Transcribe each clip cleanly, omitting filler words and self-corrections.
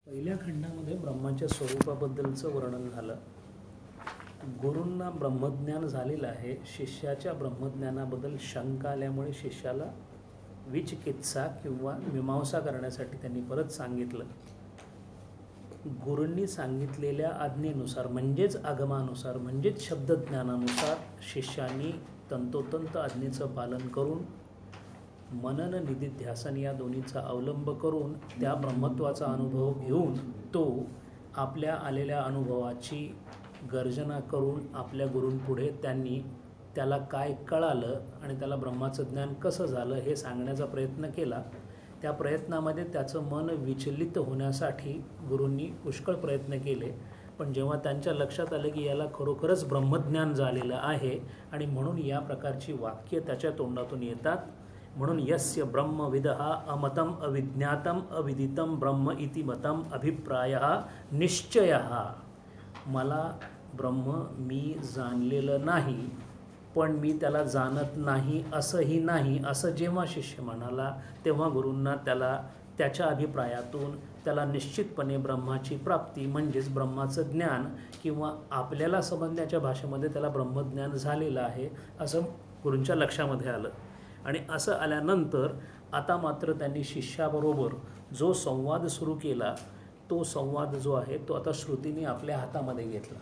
पहिल्या खंडामध्ये ब्रह्माच्या स्वरूपाबद्दलचं वर्णन झालं. गुरूंना ब्रह्मज्ञान झालेलं आहे. शिष्याच्या ब्रह्मज्ञानाबद्दल शंका आल्यामुळे शिष्याला विचिकित्सा किंवा मीमांसा करण्यासाठी त्यांनी परत सांगितलं. गुरूंनी सांगितलेल्या आज्ञेनुसार म्हणजेच आगमानुसार म्हणजेच शब्दज्ञानानुसार शिष्यांनी तंतोतंत आज्ञेचं पालन करून मनन निधिध्यासन या दोन्हीचा अवलंब करून त्या ब्रह्मत्वाचा अनुभव घेऊन तो आपल्या आलेल्या अनुभवाची गर्जना करून आपल्या गुरूंपुढे त्यांनी त्याला काय कळालं आणि त्याला ब्रह्माचं ज्ञान कसं झालं हे सांगण्याचा प्रयत्न केला. त्या प्रयत्नामध्ये त्याचं मन विचलित होण्यासाठी गुरूंनी पुष्कळ प्रयत्न केले. पण जेव्हा त्यांच्या लक्षात आलं की याला खरोखरच ब्रह्मज्ञान झालेलं आहे आणि म्हणून या प्रकारची वाक्य त्याच्या तोंडातून येतात. म्हणून यस्य ब्रह्मविदः अमतम अविज्ञातम अविदितम ब्रह्म इति मतम अभिप्रायः निश्चयः. मला ब्रह्म मी जाणलेलं नाही पण मी त्याला जाणत नाही असंही नाही असं जेव्हा शिष्य म्हणाला तेव्हा गुरूंना त्याला त्याच्या अभिप्रायातून त्याला निश्चितपणे ब्रह्माची प्राप्ती म्हणजेच ब्रह्माचं ज्ञान किंवा आपल्याला समजण्याच्या भाषेमध्ये त्याला ब्रह्मज्ञान झालेलं आहे असं गुरूंच्या लक्षामध्ये आलं. आणि असं आल्यानंतर आता मात्र त्यांनी शिष्याबरोबर जो संवाद सुरू केला तो संवाद जो आहे तो आता श्रुतीने आपल्या हातामध्ये घेतला.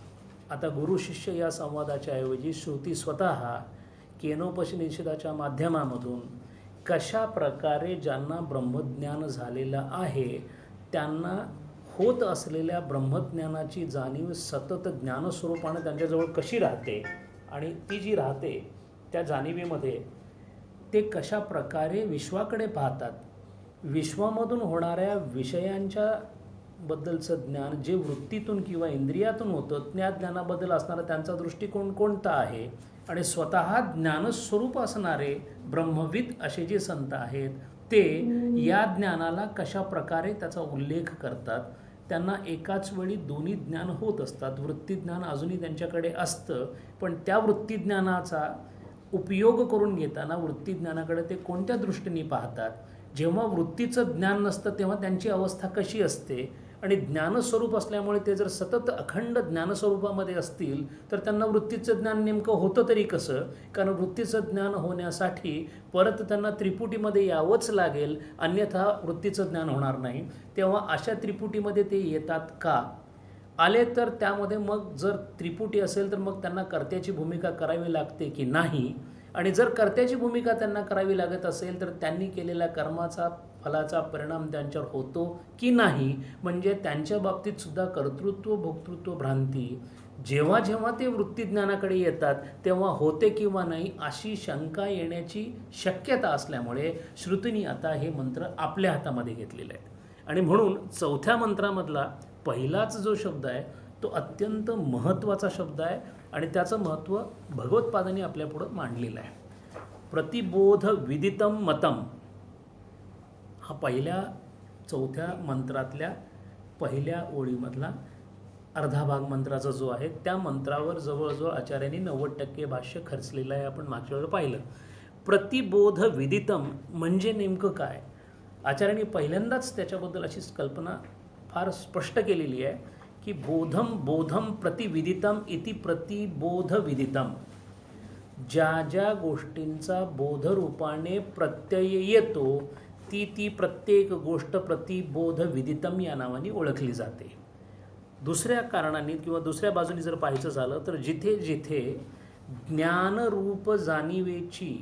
आता गुरु शिष्य या संवादाच्या ऐवजी श्रुती स्वतः केनोपनिषदाच्या माध्यमामधून कशा प्रकारे ज्यांना ब्रह्मज्ञान झालेलं आहे त्यांना होत असलेल्या ब्रह्मज्ञानाची जाणीव सतत ज्ञानस्वरूपाने त्यांच्याजवळ कशी राहते आणि ती जी राहते त्या जाणीवेमध्ये ते कशा प्रकारे विश्वाकडे पाहतात. विश्वामधून होणाऱ्या विषयांच्या बद्दलचं ज्ञान जे वृत्तीतून किंवा इंद्रियातून होतं त्या ज्ञानाबद्दल असणारा त्यांचा दृष्टिकोन कोणता आहे आणि स्वतः ज्ञानस्वरूप असणारे ब्रह्मविद असे जे संत आहेत ते या ज्ञानाला कशा प्रकारे त्याचा उल्लेख करतात. त्यांना एकाच वेळी दोन्ही ज्ञान होत असतात. वृत्तीज्ञान अजूनही त्यांच्याकडे असतं पण त्या वृत्तीज्ञानाचा उपयोग करून घेताना वृत्तीज्ञानाकडे ते कोणत्या दृष्टीने पाहतात. जेव्हा वृत्तीचं ज्ञान नसतं तेव्हा त्यांची अवस्था कशी असते आणि ज्ञानस्वरूप असल्यामुळे ते जर सतत अखंड ज्ञानस्वरूपामध्ये असतील तर त्यांना वृत्तीचं ज्ञान नेमकं होतं तरी कसं. कारण वृत्तीचं ज्ञान होण्यासाठी परत त्यांना त्रिपुटीमध्ये यावंच लागेल अन्यथा वृत्तीचं ज्ञान होणार नाही. तेव्हा अशा त्रिपुटीमध्ये ते येतात का आले तर त्यामध्ये मग जर त्रिपुटी असेल तर मग त्यांना कर्त्याची भूमिका करावी लागते की नाही आणि जर कर्त्याची भूमिका त्यांना करावी लागत असेल तर त्यांनी केलेल्या कर्माचा फलाचा परिणाम त्यांच्यावर होतो की नाही. म्हणजे त्यांच्या बाबतीत सुद्धा कर्तृत्व भोक्तृत्व भ्रांती जेव्हा जेव्हा ते वृत्तीज्ञानाकडे येतात तेव्हा होते किंवा नाही अशी शंका येण्याची शक्यता असल्यामुळे श्रुतीने आता हे मंत्र आपल्या हातामध्ये घेतलेले आहेत. आणि म्हणून चौथ्या मंत्रामधला पहिलाच जो शब्द आहे तो अत्यंत महत्त्वाचा शब्द आहे आणि त्याचं महत्त्व भगवत्पादांनी आपल्यापुढं मांडलेलं आहे. प्रतिबोध विदितम मतम हा पहिल्या चौथ्या मंत्रातल्या पहिल्या ओळीमधला अर्धा भाग मंत्राचा जो आहे त्या मंत्रावर जवळजवळ आचार्यांनी 90% भाष्य खर्चलेलं आहे. आपण मागच्या वेळेला पाहिलं. प्रतिबोध विदितम म्हणजे नेमकं काय. आचार्यांनी पहिल्यांदाच त्याच्याबद्दल अशी कल्पना फार स्पष्ट केलेली आहे की बोधम प्रतिविदितम इति प्रतिबोध विदितम. ज्या ज्या गोष्टींचा बोधरूपाने प्रत्यय येतो ती प्रत्येक गोष्ट प्रतिबोध विदितम या नावाने ओळखली जाते. दुसऱ्या कारणांनी किंवा दुसऱ्या बाजूने जर पाहायचं झालं तर जिथे जिथे ज्ञानरूप जाणीवेची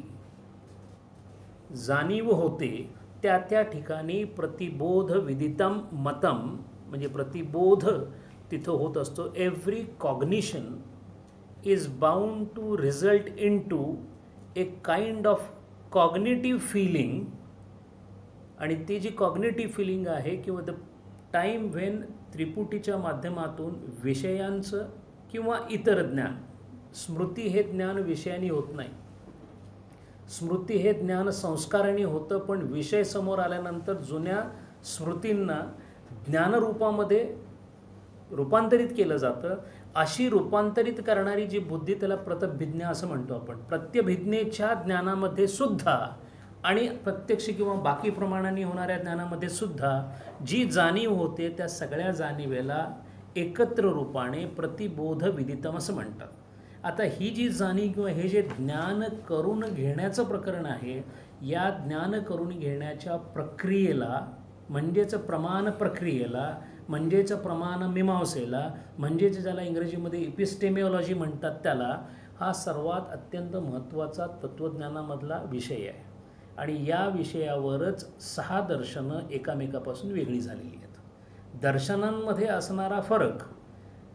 जाणीव होते त्या त्या ठिकाणी प्रतिबोध विदितम मतम म्हणजे प्रतिबोध तिथं होत असतो. Every cognition is bound to result in to a kind of cognitive feeling आणि ती जी कॉग्निटिव्ह फिलिंग आहे किंवा द टाईम व्हेन त्रिपुटीच्या माध्यमातून विषयांचं किंवा इतर ज्ञान स्मृती हे ज्ञान विषयाने होत नाही. स्मृती हे ज्ञान संस्काराने होतं पण विषय समोर आल्यानंतर जुन्या स्मृतींना ज्ञानरूपामध्ये रूपांतरित केलं जातं. अशी रूपांतरित करणारी जी बुद्धी त्याला प्रत्यभिज्ञा असं म्हणतो आपण. प्रत्यभिज्ञेच्या ज्ञानामध्ये सुद्धा आणि प्रत्यक्ष किंवा बाकी प्रमाणाने होणाऱ्या ज्ञानामध्ये सुद्धा जी जाणीव होते त्या सगळ्या जाणीवेला एकत्र रूपाने प्रतिबोध विदितम असं म्हणतात। आता ही जी जाणीव किंवा हे जे ज्ञान करून घेण्याचं प्रकरण आहे, या ज्ञान करून घेण्याच्या प्रक्रियेला म्हणजेच प्रमाण प्रक्रियेला, म्हणजेच प्रमाण मीमांसेला, म्हणजेच ज्याला इंग्रजीमध्ये इपिस्टेमिओलॉजी म्हणतात त्याला, हा सर्वात अत्यंत महत्त्वाचा तत्त्वज्ञानामधला विषय आहे। आणि या विषयावरच 6 दर्शनं एकामेकापासून वेगळी झालेली आहेत। दर्शनांमध्ये असणारा फरक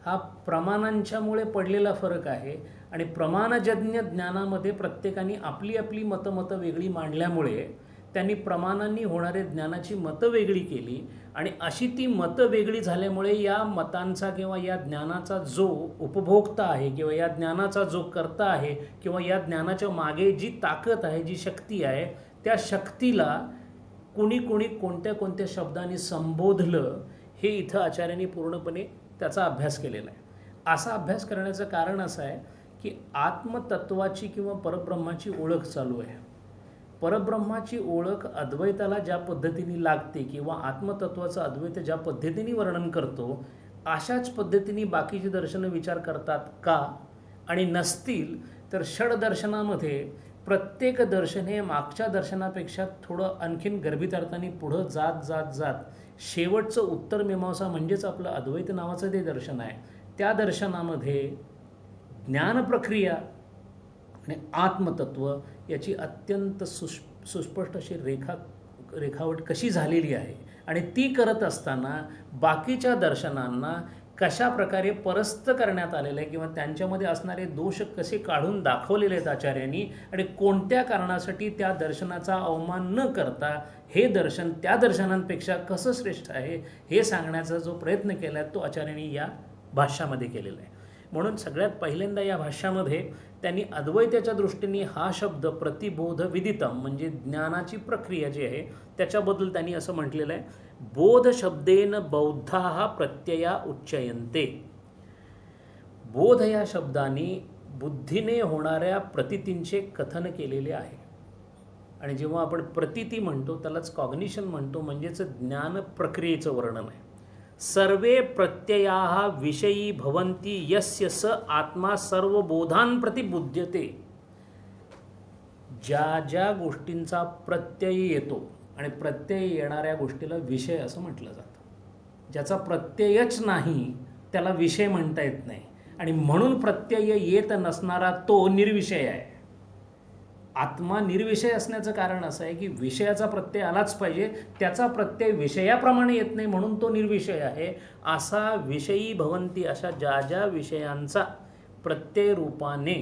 हा प्रमाणांच्यामुळे पडलेला फरक आहे आणि प्रमाणजन्य ज्ञानामध्ये प्रत्येकाने आपली आपली मतं वेगळी मांडल्यामुळे त्यांनी प्रमाणांनी होणारे ज्ञानाची मतं वेगळी केली आणि अशी ती मतं वेगळी झाल्यामुळे या मतांचा किंवा या ज्ञानाचा जो उपभोक्ता आहे किंवा या ज्ञानाचा जो कर्ता आहे किंवा या ज्ञानाच्या मागे जी ताकद आहे, जी शक्ती आहे, त्या शक्तीला कुणी कोणत्या कोणत्या शब्दांनी संबोधलं हे इथं आचार्यांनी पूर्णपणे त्याचा अभ्यास केलेला आहे। असा अभ्यास करण्याचं कारण असं आहे की आत्मतत्वाची किंवा परब्रह्माची ओळख चालू आहे। परब्रह्माची ओळख अद्वैताला ज्या पद्धतीने लागते किंवा आत्मतत्वाचं अद्वैत ज्या पद्धतीने वर्णन करतो अशाच पद्धतीने बाकीचे दर्शनं विचार करतात का? आणि नसतील तर षडदर्शनामध्ये प्रत्येक दर्शन हे मागच्या दर्शनापेक्षा थोडं आणखीन गर्भित अर्थाने पुढं जात शेवटचं उत्तर मीमांसा म्हणजेच आपलं अद्वैत नावाचं ते दर्शन आहे। त्या दर्शनामध्ये ज्ञानप्रक्रिया आणि आत्मतत्व याची अत्यंत सुस्पष्ट अशी रेखावट कशी झालेली आहे आणि ती करत असताना बाकीच्या दर्शनांना कशा प्रकारे परस्त करण्यात आलेलं आहे किंवा त्यांच्यामध्ये असणारे दोष कसे काढून दाखवलेले आहेत आचार्यांनी आणि कोणत्या कारणासाठी त्या दर्शनाचा अवमान न करता हे दर्शन त्या दर्शनांपेक्षा कसं श्रेष्ठ आहे हे सांगण्याचा जो प्रयत्न केला आहे तो आचार्यांनी या भाष्यामध्ये केलेला आहे। म्हणून सगळ्यात पहिल्यांदा या भाष्यामध्ये त्यांनी अद्वैताच्या दृष्टीने हा शब्द प्रतिबोध विदितम म्हणजे ज्ञानाची प्रक्रिया जी आहे त्याच्याबद्दल त्यांनी असं म्हटलेलं आहे, बोध शब्देन बौद्धाः प्रत्यया उच्चयन्ते। बोध या शब्दाने बुद्धीने होणाऱ्या प्रतीतींचे कथन केलेले आहे आणि जेव्हा आपण प्रतीती म्हणतो त्यालाच कॉग्निशन म्हणतो, म्हणजेच ज्ञान प्रक्रियेचं वर्णन आहे। सर्वे प्रत्ययाः विषयी भवन्ति यस्य स आत्मा सर्व बोधान प्रतिबुध्यते। ज्या ज्या गोष्टींचा प्रत्यय येतो आणि प्रत्यय येणाऱ्या गोष्टीला विषय असं म्हटलं जातं, ज्याचा प्रत्ययच नाही त्याला विषय म्हणता येत नाही आणि म्हणून प्रत्यय येत नसणारा तो निर्विषय आहे। आत्मा निर्विषय असण्याचं कारण असं आहे की विषयाचा प्रत्यय आलाच पाहिजे, त्याचा प्रत्यय विषयाप्रमाणे येत नाही म्हणून तो निर्विषय आहे। असा विषयी भवंती अशा ज्या ज्या विषयांचा प्रत्यय रूपाने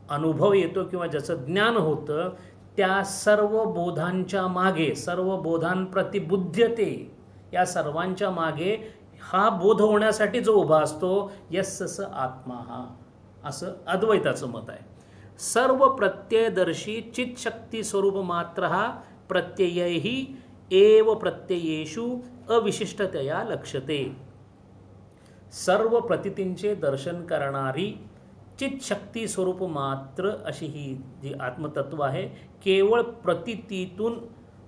अनुभव येतो किंवा ज्याचं ज्ञान होतं त्या सर्व बोधांच्या मागे, सर्व बोधां प्रतिबुध्यते, या सर्वांच्या मागे हा बोध होण्यासाठी जो उभा असतो यस्य स आत्मा हा, असं अद्वैताचं मत आहे। सर्व प्रत्ययदर्शी चित्शक्ती स्वरूप मात्र प्रत्ययैहि एव प्रत्ययेषु अविशिष्टतया लक्ष्यते। सर्व प्रतीतींचे दर्शन करणारी चित्शक्ती स्वरूप मात्र अशी ही जी आत्मतत्व आहे केवळ प्रतीतीतून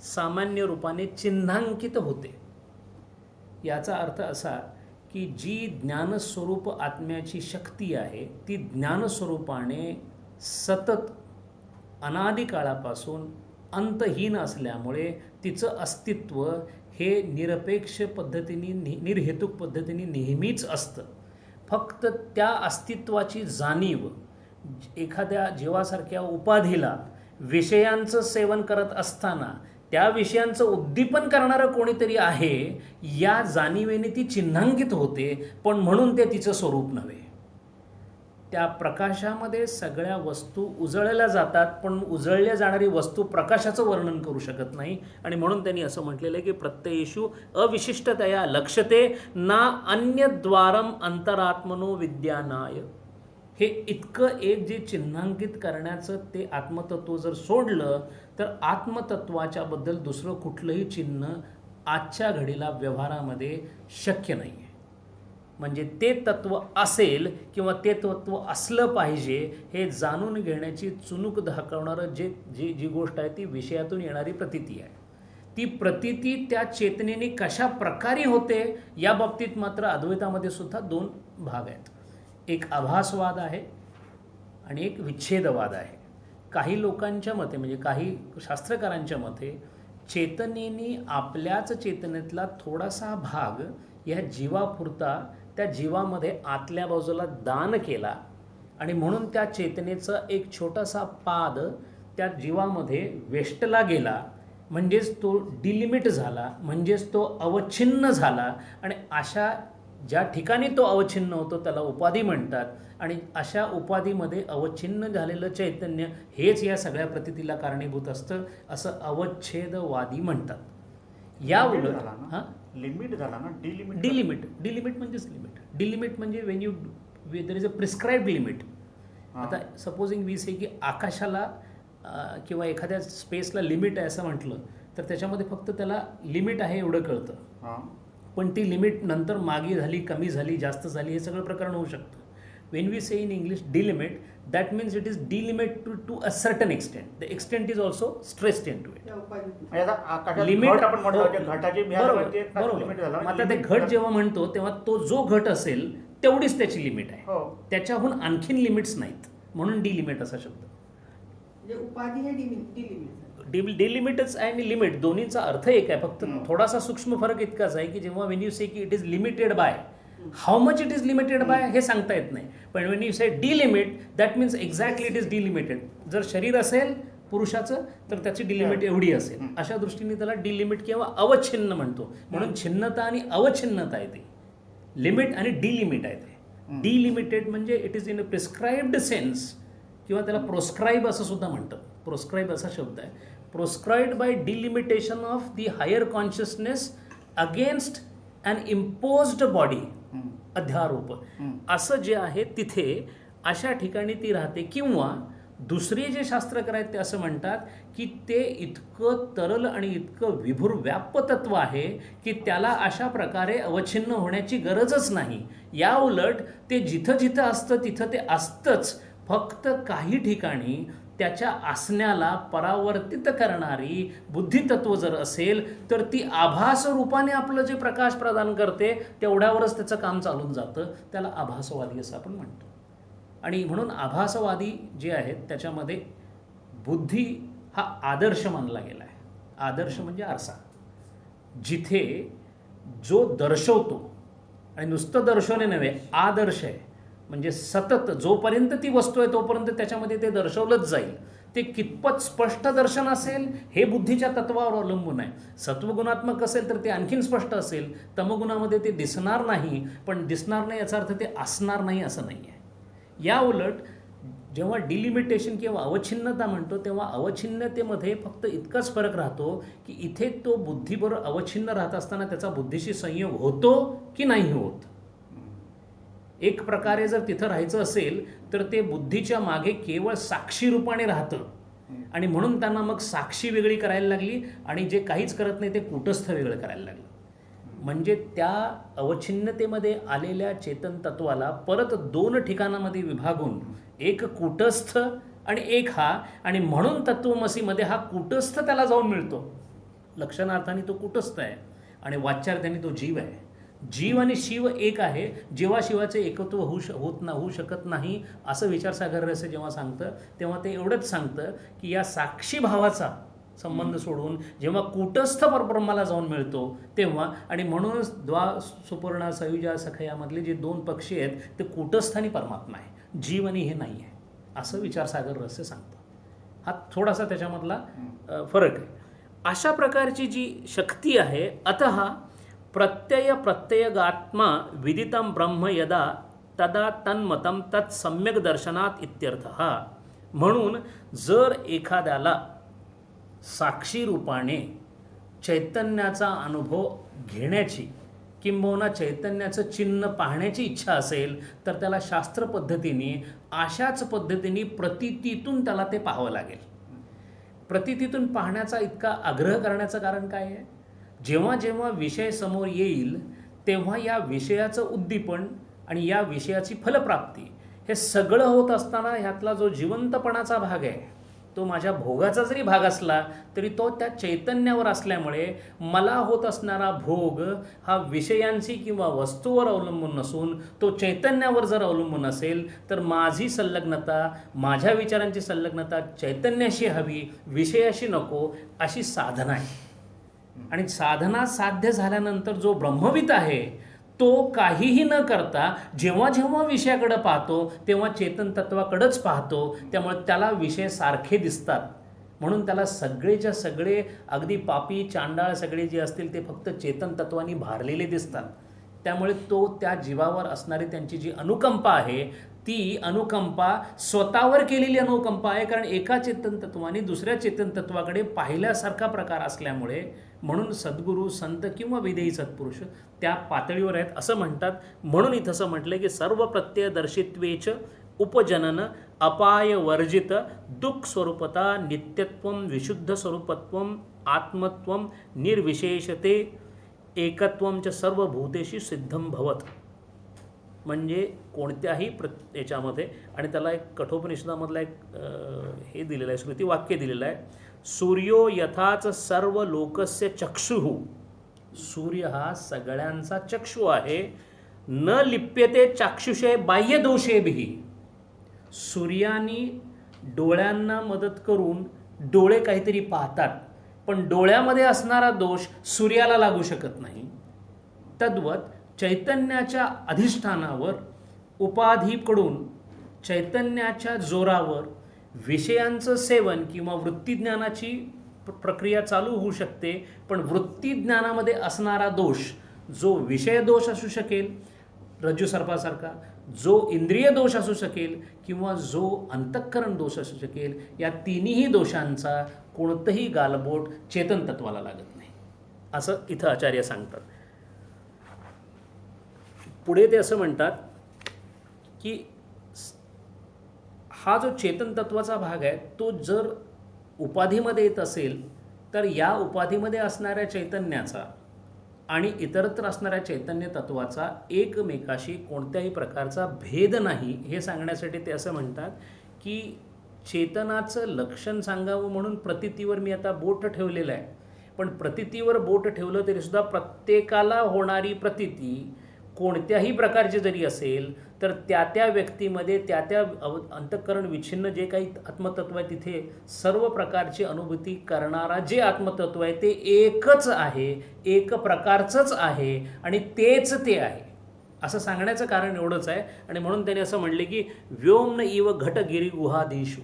सामान्य रूपाने चिन्हांकित होते। याचा अर्थ असा की जी ज्ञानस्वरूप आत्म्याची शक्ती आहे ती ज्ञानस्वरूपाने सतत अनादी काळापासून अंतहीन असल्यामुळे तिचं अस्तित्व हे निरपेक्ष पद्धतीने निर्हेतुक पद्धतीने नेहमीच असतं। फक्त त्या अस्तित्वाची जाणीव एखाद्या जीवासारख्या उपाधीला विषयांचं सेवन करत असताना त्या विषयांचं उद्दीपन करणारं कोणीतरी आहे या जाणीवेने ती चिन्हांकित होते, पण म्हणून ते तिचं स्वरूप नव्हे। त्या प्रकाशामध्ये सगळ्या वस्तू उजळल्या जातात पण उजळल्या जाणारी वस्तू प्रकाशाचं वर्णन करू शकत नाही आणि म्हणून त्यांनी असं म्हटलेलं आहे की प्रत्ययेषु अविशिष्टतया लक्ष्यते ना अन्यद्वारम अंतरात्मनो विद्यानाय। हे इतकं एक जे चिन्हांकित करण्याचं ते आत्मतत्व जर सोडलं तर आत्मतत्वाच्या बद्दल दुसरं कुठलंही चिन्ह आजच्या घडीला व्यवहारामध्ये शक्य नाही आहे। म्हणजे ते तत्व असेल किंवा ते तत्व असलं पाहिजे हे जाणून घेण्याची चुणूक दाखवणारं जी गोष्ट आहे ती विषयातून येणारी प्रतीती आहे. ती प्रतीती त्या चेतनेने कशा प्रकारे होते या बाबतीत मात्र अद्वैतामध्ये सुद्धा दोन भाग आहेत. एक आभासवाद आहे आणि एक विच्छेदवाद आहे. काही लोकांच्या मते म्हणजे काही शास्त्रकारांच्या मते चेतनेने आपल्याच चेतनेतला थोडासा भाग या जीवापुरता त्या जीवामध्ये आतल्या बाजूला दान केला आणि म्हणून त्या चेतनेचा एक छोटासा पाद त्या जीवामध्ये वेष्टला गेला, म्हणजेच तो डिलिमिट झाला, म्हणजेच तो अवच्छिन्न झाला. आणि अशा ज्या ठिकाणी तो अवच्छिन्न होतो त्याला उपाधी म्हणतात आणि अशा उपाधीमध्ये अवच्छिन्न झालेलं चैतन्य हेच या सगळ्या प्रतीतीला कारणीभूत असतं असं अवच्छेदवादी म्हणतात. या उलट हां लिमिट झाला ना, डिलिमिट म्हणजेच लिमिट. डिलिमिट म्हणजे Wien you there is a prescribed limit. आता सपोजिंग वी से की आकाशाला किंवा एखाद्या स्पेसला लिमिट आहे असं म्हटलं तर त्याच्यामध्ये फक्त त्याला लिमिट आहे एवढं कळतं, पण ती लिमिट नंतर मागे झाली, कमी झाली, जास्त झाली हे सगळं प्रकरण होऊ शकतं. When we say in English delimit, that means it is delimit to a certain extent. The extent is also stressed in to it. Limit आता ते घट जेव्हा म्हणतो तेव्हा तो जो घट असेल तेवढीच त्याची लिमिट आहे, त्याच्याहून आणखीन लिमिट्स नाहीत, म्हणून डिलिमिट असा शब्द. डिलिमिटच आहे आणि लिमिट दोन्हीचा अर्थ एक आहे, फक्त थोडासा सूक्ष्म फरक इतकाच आहे की जेव्हा वेन यू से की it is limited by, how much it is limited by हे सांगता येत नाही, पण Wien you say delimit that means exactly it is delimited. जर शरीर असेल पुरुषाचं तर त्याची डिलिमिट एवढी असेल, अशा दृष्टीने त्याला डिलिमिट किंवा अवच्छिन्न म्हणतो. म्हणून छिन्नता आणि अवच्छिन्नता आहे ते, लिमिट आणि डिलिमिट आहे ते. डिलिमिटेड म्हणजे it is in a prescribed sense किंवा त्याला प्रोस्क्राईब असं सुद्धा म्हणतात. प्रोस्क्राईब असा शब्द आहे. Proscribed by delimitation of the higher consciousness against an imposed body, अध्यारोप असं जे आहे तिथे अशा ठिकाणी ती राहते. किंवा दुसरे जे शास्त्रकार आहेत ते असं म्हणतात की ते इतकं तरल आणि इतकं विभुर व्याप्त तत्व आहे की त्याला अशा प्रकारे अवच्छिन्न होण्याची गरजच नाही. या उलट ते जिथं जिथं असतं तिथं ते असतंच, फक्त काही ठिकाणी त्याच्या असण्याला परावर्तित करणारी बुद्धितत्व जर असेल तर ती आभास रूपाने आपलं जे प्रकाश प्रदान करते तेवढ्यावरच त्याचं काम चालून जातं. त्याला आभासवादी असं आपण म्हणतो. आणि म्हणून आभासवादी जे आहेत त्याच्यामध्ये बुद्धी हा आदर्श मानला गेला आहे. आदर्श म्हणजे आरसा, जिथे जो दर्शवतो आणि नुसतं दर्शवणे नव्हे, आदर्श आहे म्हणजे सतत जोपर्यंत ती वस्तू आहे तोपर्यंत त्याच्यामध्ये ते दर्शवलंच जाईल. ते कितपत स्पष्ट दर्शन असेल हे बुद्धीच्या तत्वावर अवलंबून आहे. सत्वगुणात्मक असेल तर ते आणखीन स्पष्ट असेल, तमगुणामध्ये ते दिसणार नाही, पण दिसणार नाही याचा अर्थ ते असणार नाही असं नाही आहे. या उलट जेव्हा डिलिमिटेशन किंवा अवच्छिन्नता म्हणतो तेव्हा अवच्छिन्नतेमध्ये फक्त इतकाच फरक राहतो की इथे तो बुद्धीबरोबर अवच्छिन्न राहत असताना त्याचा बुद्धीशी संयोग होतो की नाही होत. एक प्रकारे जर तिथं राहायचं असेल तर ते बुद्धीच्या मागे केवळ साक्षी रूपाने राहतं आणि म्हणून त्यांना मग साक्षी वेगळी करायला लागली आणि जे काहीच करत नाही ते कूटस्थ वेगळं करायला लागलं. म्हणजे त्या अवच्छिन्नतेमध्ये आलेल्या चेतन तत्वाला परत दोन ठिकाणामध्ये विभागून एक कूटस्थ आणि एक हा, आणि म्हणून तत्वमसीमध्ये हा कूटस्थ त्याला जाऊन मिळतो. लक्षणार्थाने तो कूटस्थ आहे आणि वाच्यार्थाने तो जीव आहे. जीव आणि शिव एक आहे. जीवाशिवाचे एकत्व होऊ शकत नाही असं विचारसागर रहस्य जेव्हा सांगतं तेव्हा ते एवढंच सांगतं की या साक्षी भावाचा संबंध सोडून जेव्हा कूटस्थ परब्रह्माला जाऊन मिळतो तेव्हा, आणि म्हणूनच सुपर्णा सयुजा सखयामधले जे दोन पक्षी आहेत ते कूटस्थ आणि परमात्मा आहे, जीव आणि हे नाही आहे असं विचारसागर रहस्य सांगतं. हा थोडासा त्याच्यामधला फरक आहे. अशा प्रकारची जी शक्ती आहे, अतः प्रत्ययगात्मा विदितं ब्रह्म यदा तदा तन्मतं तत् सम्यक दर्शनात इत्यर्थः. म्हणून जर एखाद्याला साक्षी रूपाने चैतन्याचा अनुभव घेण्याची किंबहुना चैतन्याचं चिन्ह पाहण्याची इच्छा असेल तर त्याला शास्त्र पद्धतीने अशाच पद्धतीने प्रतीतीतून त्याला ते पाहावं लागेल. प्रतीतीतून पाहण्याचा इतका आग्रह करण्याचं कारण काय आहे? जेव्हा जेव्हा विषय समोर येईल तेव्हा या विषयाचं उद्दीपन आणि या विषयाची फलप्राप्ती हे सगळं होत असताना ह्यातला जो जिवंतपणाचा भाग आहे तो माझ्या भोगाचा जरी भाग असला तरी तो त्या चैतन्यावर असल्यामुळे मला होत असणारा भोग हा विषयांची किंवा वस्तूवर अवलंबून नसून तो चैतन्यावर जर अवलंबून असेल तर माझी संलग्नता, माझ्या विचारांची संलग्नता चैतन्याशी हवी, विषयाशी नको, अशी साधना आहे. आणि साधना साध्य झाल्यानंतर जो ब्रह्मवित आहे तो काहीही न करता जेव्हा जेव्हा विषयाकडे पाहतो तेव्हा चेतन तत्वाकडेच पाहतो. त्यामुळे त्याला विषय सारखे दिसतात. म्हणून त्याला सगळेच्या सगळे अगदी पापी चांडाळ सगळे जे असतील ते फक्त चेतन तत्वानी भारलेले दिसतात. त्यामुळे तो त्या जीवावर असणारी त्यांची जी अनुकंपा आहे ती अनुकंपा स्वतःवर केलेली अनुकंपा आहे. कारण एका चेतन तत्वाने दुसऱ्या चेतन तत्वाकडे पाहिल्यासारखा प्रकार असल्यामुळे म्हणून सद्गुरू संत किंवा विदेही सत्पुरुष त्या पातळीवर आहेत असं म्हणतात. म्हणून इथं असं म्हटलं की सर्व प्रत्ययदर्शित्वेच उपजनन अपाय वर्जित दुःख स्वरूपता नित्यत्वम विशुद्ध स्वरूपत्वम आत्मत्वम निर्विशेषते एकत्वम च सर्व भूतेशी सिद्धम भवत. म्हणजे कोणत्याही याच्यामध्ये आणि त्याला एक कठोपनिषदामधला एक हे दिलेलं आहे, श्रुतिवाक्य दिलेलं आहे. सूर्यो यथाच सर्व लोकस्य चक्षुः. सूर्य हा सगळ्यांचा चक्षु आहे. न लिप्यते चाक्षुषे बाह्यदोषेभिः. सूर्यानी डोळ्यांना मदत करून डोळे काहीतरी पाहतात पण डोळ्यामध्ये असणारा दोष सूर्याला लागू शकत नाही. तद्वत चैतन्याच्या अधिष्ठानावर उपाधीकडून चैतन्याच्या जोरावर विषयांचं सेवन किंवा वृत्तीज्ञानाची प्रक्रिया चालू होऊ शकते. पण वृत्तीज्ञानामध्ये असणारा दोष जो विषय दोष असू शकेल रज्जू सर्पासारखा, जो इंद्रिय दोष असू शकेल किंवा जो अंतःकरण दोष असू शकेल, या तिन्ही दोषांचा कोणतंही गालबोट चेतन तत्वाला लागत नाही असं इथं आचार्य सांगतात. पुढे ते असं म्हणतात की हा जो चेतन तत्वाचा भाग आहे तो जर उपाधीमध्ये येत असेल तर या उपाधीमध्ये असणाऱ्या चैतन्याचा आणि इतरत्र असणाऱ्या चैतन्य तत्वाचा एकमेकाशी कोणत्याही प्रकारचा भेद नाही हे सांगण्यासाठी ते असं म्हणतात की चेतनाचं लक्षण सांगावं म्हणून प्रतीतीवर मी आता बोट ठेवलेलं आहे. पण प्रतीतीवर बोट ठेवलं तरीसुद्धा प्रत्येकाला होणारी प्रतीती कोणत्याही प्रकारची जरी असेल तर त्या त्या व्यक्तीमध्ये त्या त्या अंतःकरण विच्छिन्न जे काही आत्मतत्व आहे तिथे सर्व प्रकारची अनुभूती करणारा जे आत्मतत्व आहे ते एकच आहे, एक प्रकारचंच आहे आणि तेच ते आहे असं सांगण्याचं कारण एवढंच आहे. आणि म्हणून त्याने असं म्हणले की व्योम्न इव घटगिरी गुहाधीशु.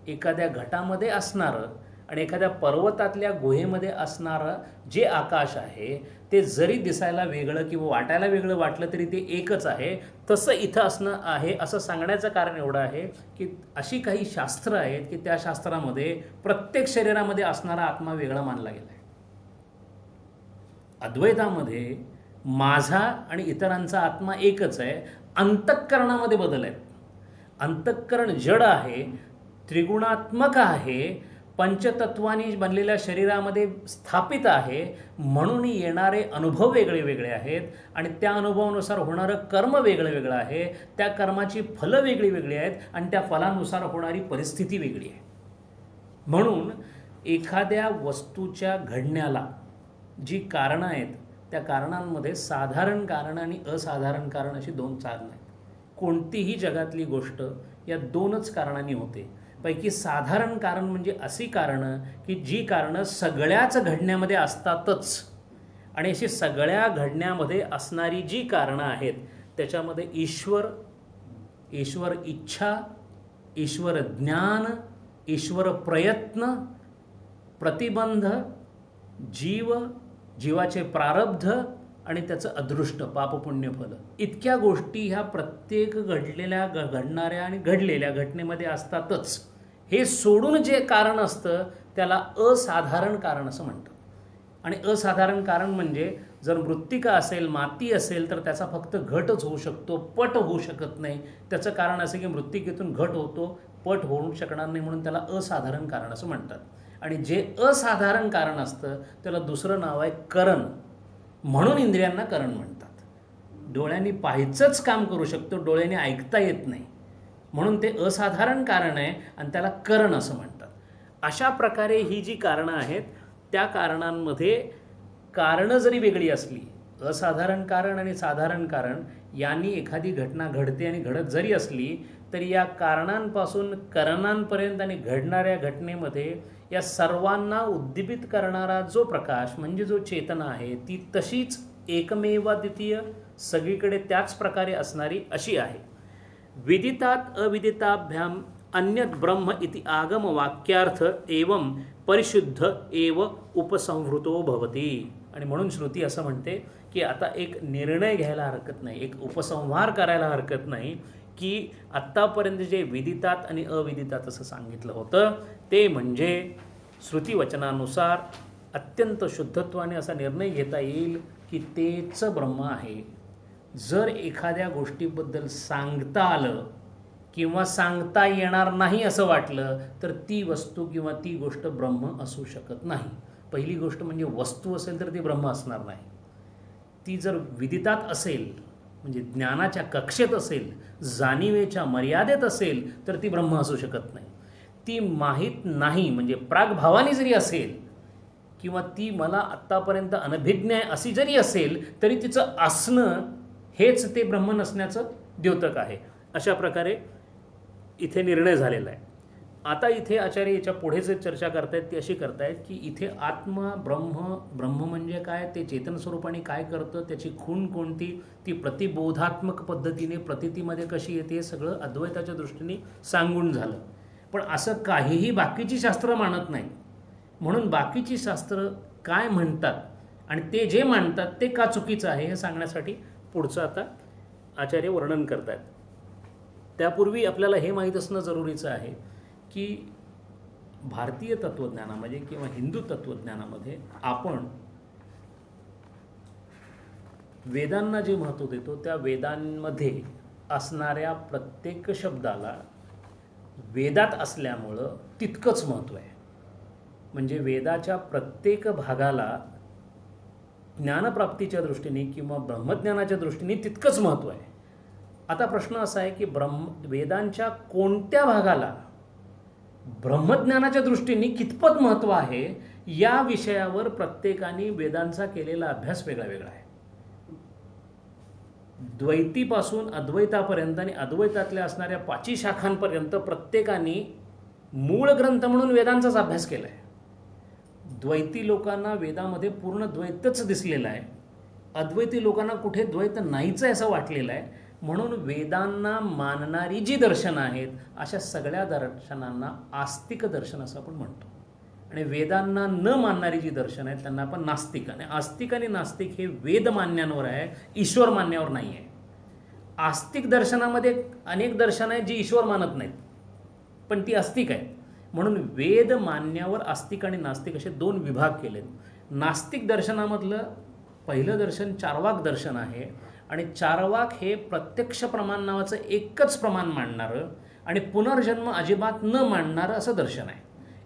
एखाद्या घटामध्ये असणारं आणि एखाद्या पर्वतातल्या गुहेमध्ये असणारं जे आकाश आहे ते जरी दिसायला वेगळं किंवा वाटायला वेगळं वाटलं तरी ते एकच आहे. तसं इथं असणं आहे असं सांगण्याचं कारण एवढं आहे की अशी काही शास्त्र आहेत की त्या शास्त्रामध्ये प्रत्येक शरीरामध्ये असणारा आत्मा वेगळा मानला गेला आहे. अद्वैतामध्ये माझा आणि इतरांचा आत्मा एकच आहे. अंतःकरणामध्ये बदल आहेत. अंतःकरण जड आहे, त्रिगुणात्मक आहे, पंचतत्वानी बनलेल्या शरीरामध्ये स्थापित आहे. म्हणून येणारे अनुभव वेगळे वेगळे आहेत आणि त्या अनुभवानुसार होणारं कर्म वेगळं वेगळं आहे. त्या कर्माची फलं वेगळी वेगळी आहेत आणि त्या फलानुसार होणारी परिस्थिती वेगळी आहे. म्हणून एखाद्या वस्तूच्या घडण्याला जी कारणं आहेत त्या कारणांमध्ये साधारण कारण आणि असाधारण कारण अशी दोन कारणं आहेत. कोणतीही जगातली गोष्ट या दोनच कारणांनी होते. पैकी साधारण कारण म्हणजे अशी कारणं की जी कारणं सगळ्याच घडण्यामध्ये असतातच आणि अशी सगळ्या घडण्यामध्ये असणारी जी कारणं आहेत त्याच्यामध्ये ईश्वर इच्छा, ईश्वर ज्ञान, ईश्वर प्रयत्न, प्रतिबंध, जीवाचे प्रारब्ध आणि त्याचं अदृष्ट पापपुण्यफल इतक्या गोष्टी ह्या प्रत्येक घडणाऱ्या आणि घडलेल्या घटनेमध्ये असतातच. हे सोडून जे कारण असतं त्याला असाधारण कारण असं म्हणतात. आणि असाधारण कारण म्हणजे जर मृत्तिका असेल, माती असेल तर त्याचा फक्त घटच होऊ शकतो, पट होऊ शकत नाही. त्याचं कारण असं की मृत्तिकेतून घट होतो, पट होऊ शकणार नाही म्हणून त्याला असाधारण कारण असं म्हणतात. आणि जे असाधारण कारण असतं त्याला दुसरं नाव आहे करण. म्हणून इंद्रियांना करण म्हणतात. डोळ्यांनी पाहायचंच काम करू शकतो, डोळ्याने ऐकता येत नाही, म्हणून ते असाधारण कारण आहे आणि त्याला करण असं म्हणतात. अशा प्रकारे ही जी कारणं आहेत त्या कारणांमध्ये कारणं जरी वेगळी असली, असाधारण कारण आणि साधारण कारण यांनी एखादी घटना घडते आणि घडत जरी असली तरी या कारणांपासून करणांपर्यंत आणि घडणाऱ्या घटनेमध्ये या सर्वांना उद्दीपित करणारा जो प्रकाश म्हणजे जो चेतना आहे ती तशीच एकमेवाद्वितीय सगळीकडे त्याच प्रकारे असणारी अशी आहे. विदितात् अविदिताभ्याम अन्यत् ब्रह्म इति आगम वाक्यार्थ एवं परिशुद्ध एव उपसंहृतो भवति. आणि म्हणून श्रुती असं म्हणते की आता एक निर्णय घ्यायला हरकत नाही, एक उपसंहार करायला हरकत नाही की आत्तापर्यंत जे विदितात आणि अविदितात असं सांगितलं होतं ते म्हणजे श्रुतीवचनानुसार अत्यंत शुद्धत्वाने असा निर्णय घेता येईल की तेच ब्रह्म आहे. जर एखाद्या गोष्टीबद्दल सांगता आलं किंवा सांगता येणार नाही असं वाटलं तर ती वस्तू किंवा ती गोष्ट ब्रह्म असू शकत नाही. पहिली गोष्ट म्हणजे वस्तू असेल तर ती ब्रह्म असणार नाही. ती जर विदितात असेल म्हणजे ज्ञानाच्या कक्षेत असेल, जाणीवेच्या मर्यादेत असेल तर ती ब्रह्म असू शकत नाही. ती माहीत नाही म्हणजे प्रागभावानी जरी असेल किंवा ती मला आत्तापर्यंत अनभिज्ञ आहे अशी जरी असेल तरी तिचं असणं हेच ते ब्रह्म नसण्याचं द्योतक आहे. अशा प्रकारे इथे निर्णय झालेला आहे. आता इथे आचार्य याच्या पुढे जे चर्चा करतायत ती अशी करतायत की इथे आत्मा ब्रह्म म्हणजे काय, ते चेतन स्वरूपाने काय करतं, त्याची खूण कोणती, ती प्रतिबोधात्मक पद्धतीने प्रतितीमध्ये कशी येते, हे सगळं अद्वैताच्या दृष्टीने सांगून झालं. पण असं काहीही बाकीची शास्त्रं मानत नाहीत. म्हणून बाकीची शास्त्रं काय म्हणतात आणि ते जे मांडतात ते का चुकीचं आहे हे सांगण्यासाठी पुढचं आता आचार्य वर्णन करतात. त्यापूर्वी आपल्याला हे माहीत असणं जरुरीचं आहे की भारतीय तत्त्वज्ञानामध्ये किंवा हिंदू तत्त्वज्ञानामध्ये आपण वेदांना जे महत्त्व देतो त्या वेदांमध्ये असणाऱ्या प्रत्येक शब्दाला वेदात असल्यामुळं तितकंच महत्त्व आहे. म्हणजे वेदाच्या प्रत्येक भागाला ज्ञानप्राप्तीच्या दृष्टीने किंवा ब्रह्मज्ञानाच्या दृष्टीने तितकंच महत्त्व आहे. आता प्रश्न असा आहे की वेदांच्या कोणत्या भागाला ब्रह्मज्ञानाच्या दृष्टीने कितपत महत्त्व आहे या विषयावर प्रत्येकाने वेदांचा केलेला अभ्यास वेगळा वेगळा आहे. द्वैतीपासून अद्वैतापर्यंत आणि अद्वैतातल्या असणाऱ्या 5 शाखांपर्यंत प्रत्येकाने मूळ ग्रंथ म्हणून वेदांचाच अभ्यास केला आहे. द्वैती लोकांना वेदामध्ये पूर्ण द्वैतच दिसलेलं आहे, अद्वैती लोकांना कुठे द्वैत नाहीच आहे असं वाटलेलं आहे. म्हणून वेदांना मानणारी जी दर्शनं आहेत अशा सगळ्या दर्शनांना आस्तिक दर्शन असं आपण म्हणतो. आणि वेदांना न मानणारी जी दर्शनं आहेत त्यांना आपण नास्तिक. आणि आस्तिक आणि नास्तिक हे वेद मान्यांवर आहे, ईश्वर मान्यावर नाही आहे. आस्तिक दर्शनामध्ये अनेक दर्शनं आहेत जी ईश्वर मानत नाहीत पण ती आस्तिक आहेत. म्हणून वेद मान्यावर आस्तिक आणि नास्तिक असे 2 विभाग केलेत. नास्तिक दर्शनामधलं पहिलं दर्शन चार्वाक दर्शन आहे आणि चार्वाक हे प्रत्यक्ष प्रमाण नावाचं एकच प्रमाण मांडणारं आणि पुनर्जन्म अजिबात न मांडणारं असं दर्शन आहे.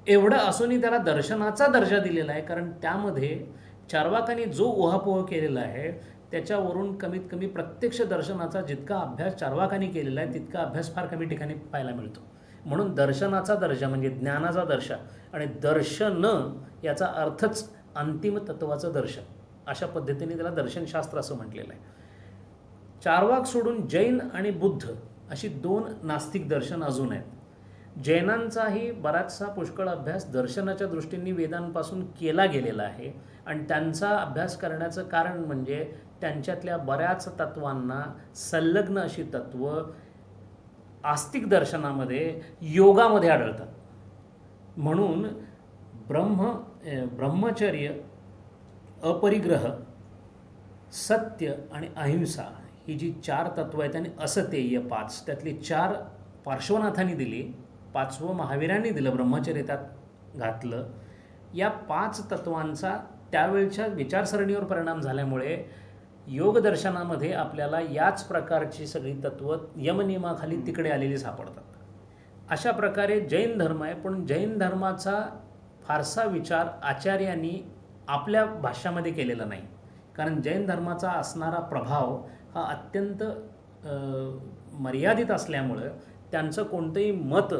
एवढं असूनही त्याला दर्शनाचा दर्जा दिलेला आहे कारण त्यामध्ये चार्वाकांनी जो उहापोह केलेला आहे त्याच्यावरून कमीत कमी प्रत्यक्ष दर्शनाचा जितका अभ्यास चार्वाकांनी केलेला आहे तितका अभ्यास फार कमी ठिकाणी पाहायला मिळतो. म्हणून दर्शनाचा दर्जा म्हणजे ज्ञानाचा दर्शा आणि दर्शन याचा अर्थच अंतिम तत्वाचं दर्शन, अशा पद्धतीने त्याला दर्शनशास्त्र असं म्हटलेलं आहे. चार्वाक सोडून जैन आणि बुद्ध अशी 2 नास्तिक दर्शन अजून आहेत. जैनांचाही बराचसा पुष्कळ अभ्यास दर्शनाच्या दृष्टीने वेदांपासून केला गेलेला आहे आणि त्यांचा अभ्यास करण्याचं कारण म्हणजे त्यांच्यातल्या बऱ्याच तत्वांना संलग्न अशी तत्व आस्तिक दर्शनामध्ये योगामध्ये आढळतात. म्हणून ब्रह्मचर्य, अपरिग्रह, सत्य आणि अहिंसा ही जी 4 तत्व आहेत आणि असतेय 5 त्यातली 4 पार्श्वनाथांनी दिली, 5वं महावीरांनी दिलं, ब्रह्मचर्य त्यात घातलं. या 5 तत्वांचा त्यावेळच्या विचारसरणीवर परिणाम झाल्यामुळे योगदर्शनामध्ये आपल्याला याच प्रकारची सगळी तत्व यमनियमाखाली तिकडे आलेली सापडतात. अशा प्रकारे जैन धर्म आहे पण जैन धर्माचा फारसा विचार आचार्यांनी आपल्या भाष्यामध्ये केलेला नाही कारण जैन धर्माचा असणारा प्रभाव हा अत्यंत मर्यादित असल्यामुळं त्यांचं कोणतंही मत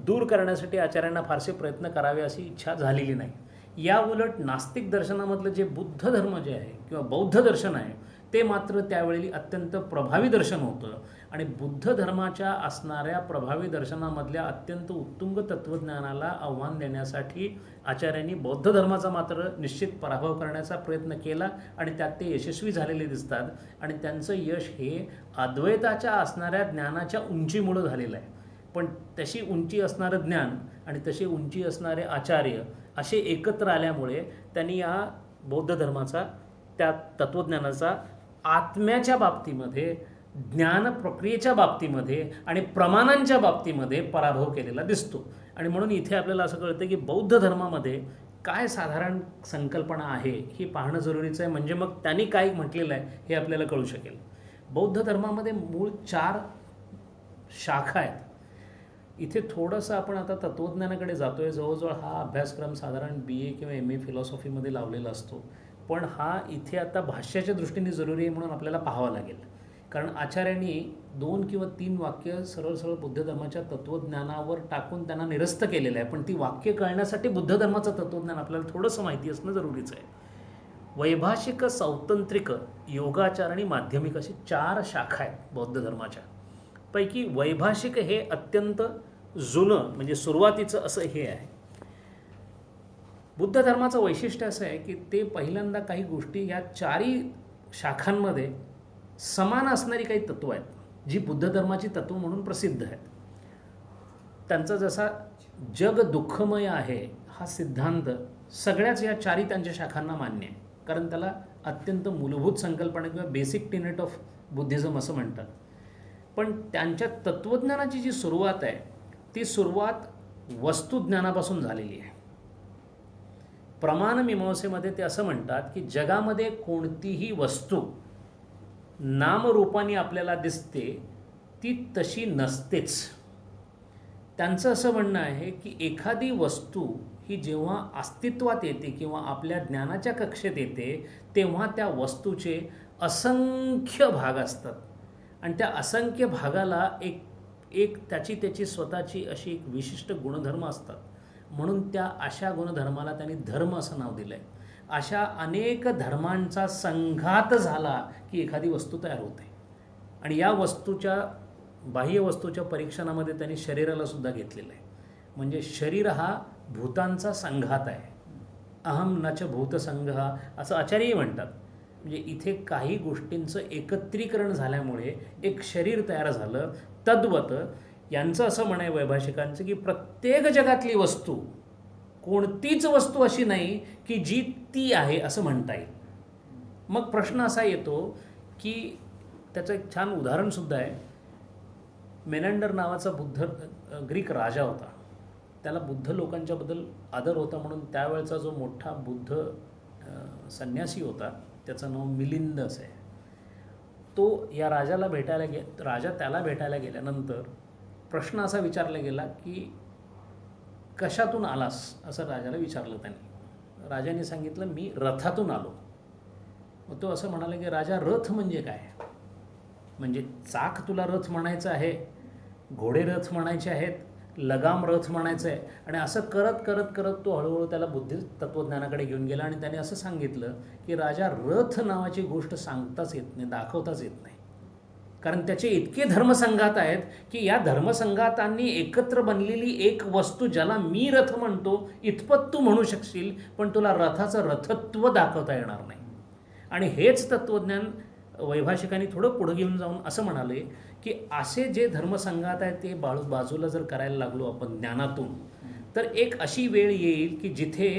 दूर करण्यासाठी आचार्यांना फारसे प्रयत्न करावे अशी इच्छा झालेली नाही. या उलट नास्तिक दर्शनामधलं जे बुद्ध धर्म जे आहे किंवा बौद्ध दर्शन आहे ते मात्र त्यावेळी अत्यंत प्रभावी दर्शन होतं आणि बुद्ध धर्माच्या असणाऱ्या प्रभावी दर्शनामधल्या अत्यंत उत्तुंग तत्त्वज्ञानाला आव्हान देण्यासाठी आचार्यांनी बौद्ध धर्माचा मात्र निश्चित पराभव करण्याचा प्रयत्न केला आणि त्यात ते यशस्वी झालेले दिसतात. आणि त्यांचं यश हे अद्वैताच्या असणाऱ्या ज्ञानाच्या उंचीमुळं झालेलं आहे. पण तशी उंची असणारं ज्ञान आणि तशी उंची असणारे आचार्य असे एकत्र आल्यामुळे त्यांनी या बौद्ध धर्माचा, त्या तत्त्वज्ञानाचा आत्म्याच्या बाबतीमध्ये, ज्ञान प्रक्रियेच्या बाबतीमध्ये आणि प्रमाणांच्या बाबतीमध्ये पराभव केलेला दिसतो. आणि म्हणून इथे आपल्याला असं कळतं की बौद्ध धर्मामध्ये काय साधारण संकल्पना आहे हे पाहणं जरुरीचं आहे. म्हणजे मग त्यांनी काय म्हटलेलं आहे हे आपल्याला कळू शकेल. बौद्ध धर्मामध्ये मूळ 4 शाखा आहेत. इथे थोडंसं आपण आता तत्त्वज्ञानाकडे जातो आहे. जवळजवळ हा अभ्यासक्रम साधारण BA किंवा MA फिलॉसॉफीमध्ये लावलेला असतो. पण हा इथे आता भाष्याच्या दृष्टीने जरुरी आहे म्हणून आपल्याला पाहावा लागेल. कारण आचार्यांनी 2 किंवा 3 वाक्य सरळ सरळ बुद्ध धर्माच्या तत्त्वज्ञानावर टाकून त्यांना निरस्त केलेलं आहे. पण ती वाक्य कळण्यासाठी बुद्ध धर्माचं तत्त्वज्ञान आपल्याला थोडंसं माहिती असणं जरुरीचं आहे. वैभाषिक, सौतंत्रिक, योगाचार आणि माध्यमिक अशी 4 शाखा आहेत बौद्ध धर्माच्या. पैकी वैभाषिक हे अत्यंत जुनं म्हणजे सुरुवातीचं असं हे आहे. बुद्ध धर्माचं वैशिष्ट्य असं आहे की ते पहिल्यांदा काही गोष्टी या 4ही शाखांमध्ये समान असणारी काही तत्त्व आहेत जी बुद्ध धर्माची तत्त्व म्हणून प्रसिद्ध आहेत. त्यांचा जसा जग दुःखमय आहे हा सिद्धांत सगळ्याच या 4ही त्यांच्या शाखांना मान्य आहे. कारण त्याला अत्यंत मूलभूत संकल्पना किंवा बेसिक टेनेट ऑफ बुद्धिझम असं म्हणतात. पण त्यांच्या तत्त्वज्ञानाची जी सुरुवात आहे ती सुरुवात वस्तुज्ञानापासून झालेली आहे. प्रमाणमीमांसेमध्ये ते असं म्हणतात की जगामध्ये कोणतीही वस्तू नामरूपाने आपल्याला दिसते ती तशी नसतेच. त्यांचं असं म्हणणं आहे की एखादी वस्तू ही जेव्हा अस्तित्वात येते किंवा आपल्या ज्ञानाच्या कक्षेत येते तेव्हा त्या वस्तूचे असंख्य भाग असतात आणि त्या असंख्य भागाला एक त्याची स्वतःची अशी एक विशिष्ट गुणधर्म असतात. म्हणून त्या अशा गुणधर्माला त्यांनी धर्म असं नाव दिलं आहे. अशा अनेक धर्मांचा संघात झाला की एखादी वस्तू तयार होते. आणि या वस्तूच्या बाह्य वस्तूच्या परीक्षणामध्ये त्यांनी शरीराला सुद्धा घेतलेलं आहे. म्हणजे शरीर हा भूतांचा संघात आहे. अहम नच भूतसंघ असं आचार्यही म्हणतात. म्हणजे इथे काही गोष्टींचं एकत्रीकरण झाल्यामुळे एक शरीर तयार झालं. तद्वत यांचं असं म्हणाय वैभाषिकांचं की प्रत्येक जगातली वस्तू, कोणतीच वस्तू अशी नाही की जी ती आहे असं म्हणता येईल. मग प्रश्न असा येतो की त्याचं एक छान उदाहरणसुद्धा आहे. मेनांडर नावाचा ग्रीक राजा होता. त्याला बुद्ध लोकांच्याबद्दल आदर होता म्हणून त्यावेळचा जो मोठा बुद्ध संन्यासी होता त्याचं नाव मिलिंद असं आहे. तो या राजाला राजा त्याला भेटायला गेल्यानंतर प्रश्न असा विचारला गेला की कशातून आलास असं राजाला विचारलं त्यांनी. राजाने सांगितलं मी रथातून आलो. मग तो असं म्हणाला की राजा रथ म्हणजे काय? म्हणजे चाक तुला रथ म्हणायचं आहे, घोडे रथ म्हणायचे आहेत, लगाम रथ म्हणायचं आहे. आणि असं करत करत करत तो हळूहळू त्याला बुद्धी तत्त्वज्ञानाकडे घेऊन गेला आणि त्याने असं सांगितलं की राजा रथ नावाची गोष्ट सांगताच येत नाही, दाखवताच येत नाही. कारण त्याचे इतके धर्मसंघात आहेत की या धर्मसंघातांनी एकत्र बनलेली एक वस्तू ज्याला मी रथ म्हणतो इतपत तू म्हणू शकशील पण तुला रथाचं रथत्व दाखवता येणार नाही. आणि हेच तत्त्वज्ञान वैभाषिकांनी थोडं पुढं घेऊन जाऊन असं म्हणाले की असे जे धर्मसंघात आहेत ते बाजूला जर करायला लागलो आपण ज्ञानातून तर एक अशी वेळ येईल की जिथे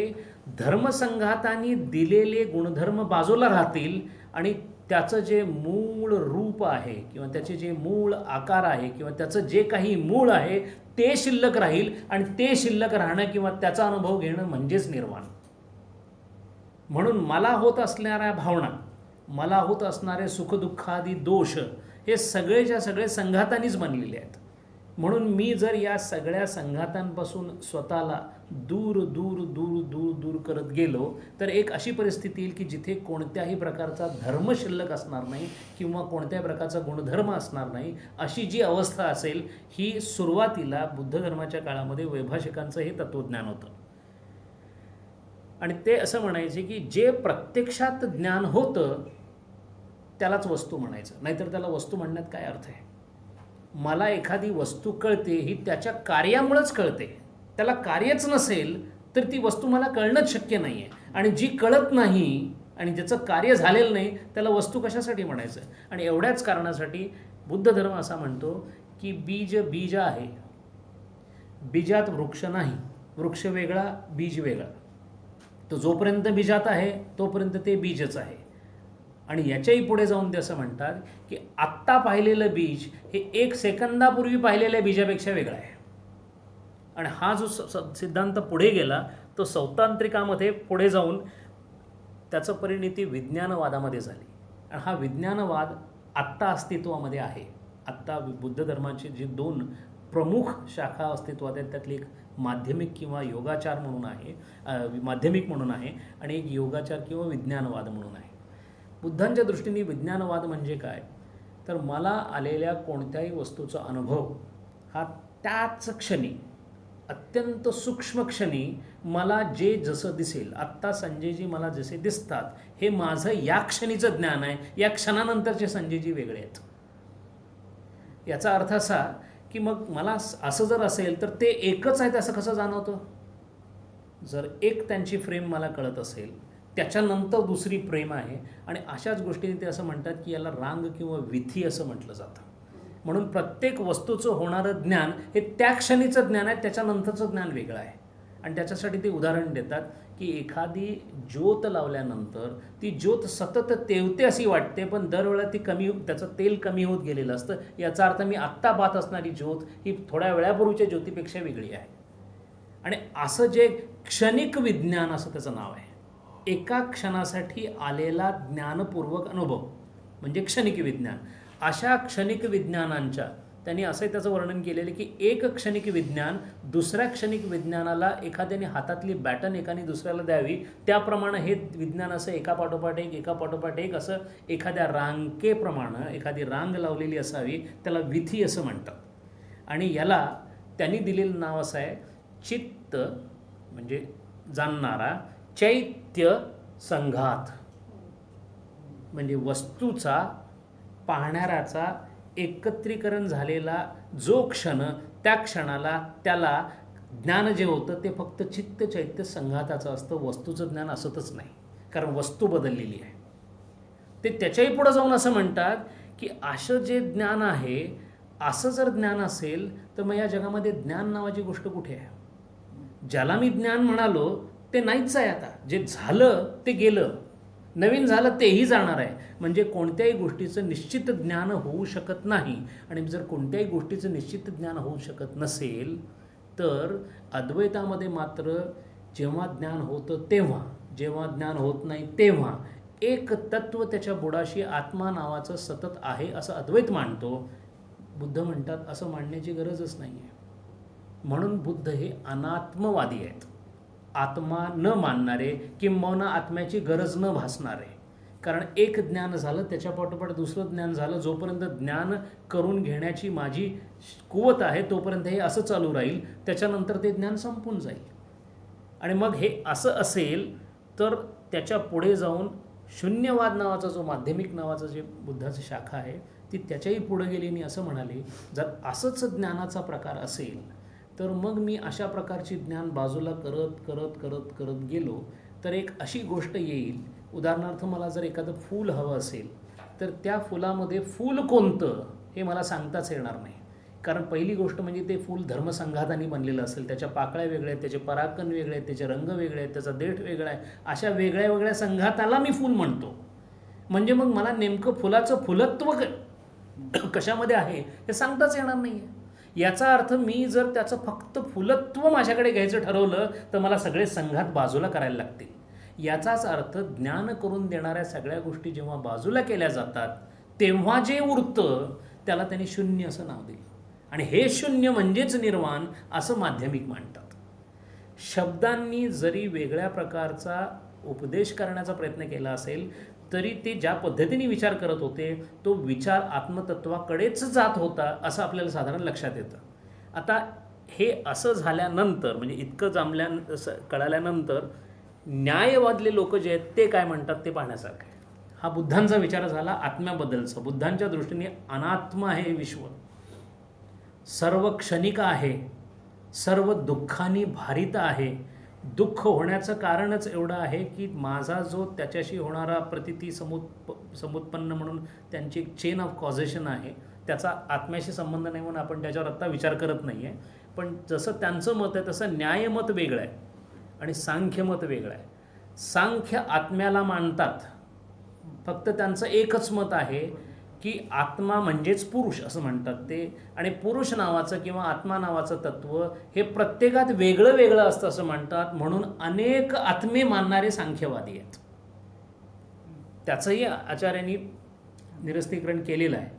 धर्मसंघातांनी दिलेले गुणधर्म बाजूला राहतील आणि त्याचं जे मूळ रूप आहे किंवा त्याचे जे मूळ आकार आहे किंवा त्याचं जे काही मूळ आहे ते शिल्लक राहील. आणि ते शिल्लक राहणं किंवा त्याचा अनुभव घेणं म्हणजेच निर्वाण. म्हणून मला होत असणाऱ्या भावना, मला होत असणारे सुखदुःखादी दोष हे सगळेच्या सगळे संघातांनीच बनलेले आहेत. म्हणून मी जर या सगळ्या संघातांपासून स्वतःला दूर दूर दूर दूर दूर करत गेलो तर एक अशी परिस्थिती येईल की जिथे कोणत्याही प्रकारचा धर्म शिल्लक असणार नाही किंवा कोणत्याही प्रकारचा गुणधर्म असणार नाही. अशी जी अवस्था असेल ही सुरुवातीला बुद्ध धर्माच्या काळामध्ये वैभाषिकांचं हे तत्त्वज्ञान होतं. आणि ते असं म्हणायचे की जे प्रत्यक्षात ज्ञान होतं त्यालाच वस्तू म्हणायचं, नाहीतर त्याला वस्तू म्हणण्यात काय अर्थ आहे. मला एखादी वस्तू कळते ही त्याच्या कार्यामुळंच कळते. त्याला कार्यच नसेल तर ती वस्तू मला कळणंच शक्य नाही आहे. आणि जी कळत नाही आणि ज्याचं कार्य झालेलं नाही त्याला वस्तू कशासाठी म्हणायचं. आणि एवढ्याच कारणासाठी बुद्ध धर्म असा म्हणतो की बीज आहे, बीजात वृक्ष नाही, वृक्ष वेगळा बीज वेगळा. तो जोपर्यंत बीजात आहे तोपर्यंत ते बीजच आहे. आणि याच्याही पुढे जाऊन ते असं म्हणतात की आत्ता पाहिलेलं बीज हे 1 सेकंदापूर्वी पाहिलेल्या बीजापेक्षा वेगळं आहे. आणि हा जो सिद्धांत पुढे गेला तो सौतांत्रिकामध्ये पुढे जाऊन त्याचं परिणिती विज्ञानवादामध्ये झाली. आणि हा विज्ञानवाद आत्ता अस्तित्वामध्ये आहे. आत्ता बुद्ध धर्माचे जे 2 प्रमुख शाखा अस्तित्वात आहेत त्यातली एक माध्यमिक किंवा योगाचार म्हणून आहे, माध्यमिक म्हणून आहे, आणि एक योगाचार किंवा विज्ञानवाद म्हणून आहे. बुद्धांच्या दृष्टीने विज्ञानवाद म्हणजे काय तर मला आलेल्या कोणत्याही वस्तूचा अनुभव हा त्याच क्षणी अत्यंत सूक्ष्म क्षणी मला जे जसं दिसेल, आत्ता संजयजी मला जसे दिसतात हे माझं या क्षणीचं ज्ञान आहे. या क्षणानंतरचे संजयजी वेगळे आहेत. याचा अर्थ असा की मग मला असं जर असेल तर ते एकच आहेत असं कसं जाणवतं. जर एक त्यांची फ्रेम मला कळत असेल त्याच्यानंतर दुसरी प्रेम आहे. आणि अशाच गोष्टीने ते असं म्हणतात की याला रांग किंवा विथी असं म्हटलं जातं. म्हणून प्रत्येक वस्तूचं होणारं ज्ञान हे त्या क्षणीचं ज्ञान आहे, त्याच्यानंतरचं ज्ञान वेगळं आहे. आणि त्याच्यासाठी ते उदाहरण देतात की एखादी ज्योत लावल्यानंतर ती ज्योत सतत तेवते अशी वाटते, पण दरवेळा ती त्याचं तेल कमी होत गेलेलं असतं. याचा अर्थ मी आत्ता पाहत असणारी ज्योत ही थोड्या वेळापूर्वीच्या ज्योतीपेक्षा वेगळी आहे. आणि असं जे क्षणिक विज्ञान असं त्याचं नाव आहे. एका क्षणासाठी आलेला ज्ञानपूर्वक अनुभव म्हणजे क्षणिक विज्ञान. अशा क्षणिक विज्ञानांच्या त्यांनी असंही त्याचं वर्णन केलेलं की एक क्षणिक विज्ञान दुसऱ्या क्षणिक विज्ञानाला एखाद्याने हातातली बॅटन एकाने दुसऱ्याला द्यावी त्याप्रमाणे हे विज्ञान असं एकापाठोपाठ एक असं एखाद्या रांगेप्रमाणे एखादी रांग लावलेली असावी, त्याला विथी असं म्हणतात. आणि याला त्यांनी दिलेलं नाव असं आहे चित्त म्हणजे जाणणारा, चैत्य संघात म्हणजे वस्तूचा पाहणाऱ्याचा एकत्रीकरण झालेला जो क्षण त्या क्षणाला त्याला ज्ञान जे होतं ते फक्त चित्त चैत्य संघाताचं असतं. वस्तूचं ज्ञान असतच नाही, कारण वस्तू बदललेली आहे. ते त्याच्याही पुढं जाऊन असं म्हणतात की असं जे ज्ञान आहे असं जर ज्ञान असेल तर मग या जगामध्ये ज्ञान नावाची गोष्ट कुठे आहे. ज्याला मी ज्ञान म्हणालो ते नाहीच आहे. आता जे झालं ते गेलं, नवीन झालं तेही जाणार आहे. म्हणजे कोणत्याही गोष्टीचं निश्चित ज्ञान होऊ शकत नाही. आणि जर कोणत्याही गोष्टीचं निश्चित ज्ञान होऊ शकत नसेल तर अद्वैतामध्ये मात्र जेव्हा ज्ञान होतं तेव्हा, जेव्हा ज्ञान होत नाही तेव्हा एक तत्त्व त्याच्या बुडाशी आत्मा नावाचं सतत आहे असं अद्वैत मानतो. बुद्ध म्हणतात असं मांडण्याची गरजच नाही आहे. म्हणून बुद्ध हे अनात्मवादी आहेत. आत्मा न मानणारे किंबहुना आत्म्याची गरज न भासणारे. कारण एक ज्ञान झालं त्याच्या पाठोपाठ दुसरं ज्ञान झालं. जोपर्यंत ज्ञान करून घेण्याची माझी कुवत आहे तोपर्यंत हे असं चालू राहील. त्याच्यानंतर ते ज्ञान संपून जाईल. आणि मग हे असं असेल तर त्याच्या पुढे जाऊन शून्यवाद नावाचा जो माध्यमिक नावाचा जे बुद्धाची शाखा आहे ती त्याच्याही पुढे गेली आणि असं म्हणाले जर असंच ज्ञानाचा प्रकार असेल तर मग मी अशा प्रकारची ज्ञान बाजूला करत करत करत करत गेलो तर एक अशी गोष्ट येईल. उदाहरणार्थ मला जर एखादं फूल हवं असेल तर त्या फुलामध्ये फूल कोणतं हे मला सांगताच येणार नाही. कारण पहिली गोष्ट म्हणजे ते फूल धर्मसंघाताने बनलेलं असेल, त्याच्या पाकळ्या वेगळ्या आहेत, त्याचे परागकण वेगळे आहेत, त्याचे रंग वेगळे आहेत, त्याचा देठ वेगळा आहे. अशा वेगळ्या वेगळ्या संघाताला मी फूल म्हणतो. म्हणजे मग मला नेमकं फुलाचं फुलत्व कशामध्ये आहे हे सांगताच येणार नाही आहे. याचा अर्थ मी जर त्याचं फक्त फुलत्व माझ्याकडे घ्यायचं ठरवलं तर मला सगळे संघात बाजूला करायला लागतील. याचाच अर्थ ज्ञान करून देणाऱ्या सगळ्या गोष्टी जेव्हा बाजूला केल्या जातात तेव्हा जे उरतं त्याला त्यांनी शून्य असं नाव दिलं. आणि हे शून्य म्हणजेच निर्वाण असं माध्यमिक मांडतात. शब्दांनी जरी वेगळ्या प्रकारचा उपदेश करण्याचा प्रयत्न केला असेल तरी ते ज्या पद्धतीने विचार करत होते तो विचार आत्मतत्वाकडेच जात होता असं आपल्याला साधारण लक्षात येतं. आता हे असं झाल्यानंतर म्हणजे इतकं कळाल्यानंतर न्यायवादले लोक जे आहेत ते काय म्हणतात ते पाहण्यासारखं आहे. हा बुद्धांचा विचार झाला आत्म्याबद्दलचा. बुद्धांच्या दृष्टीने अनात्म आहे विश्व, सर्व क्षणिक आहे, सर्व दुःखांनी भारित आहे. दुःख होण्याचं कारणच एवढं आहे की माझा जो त्याच्याशी होणारा प्रतिती समुत्पन्न म्हणून त्यांची एक चेन ऑफ कॉझेशन आहे, त्याचा आत्म्याशी संबंध नाही म्हणून आपण त्याच्यावर आत्ता विचार करत नाही आहे. पण जसं त्यांचं मत आहे तसं न्यायमत वेगळं आहे आणि सांख्यमत वेगळं आहे. सांख्य आत्म्याला मानतात, फक्त त्यांचं एकच मत आहे की आत्मा म्हणजेच पुरुष असं म्हणतात ते, आणि पुरुष नावाचं किंवा आत्मा नावाचं तत्त्व हे प्रत्येकात वेगळं वेगळं असतं असं म्हणतात. म्हणून अनेक आत्मे मानणारे सांख्यवादी आहेत. त्याचंही आचार्यांनी निरस्तीकरण केलेलं आहे.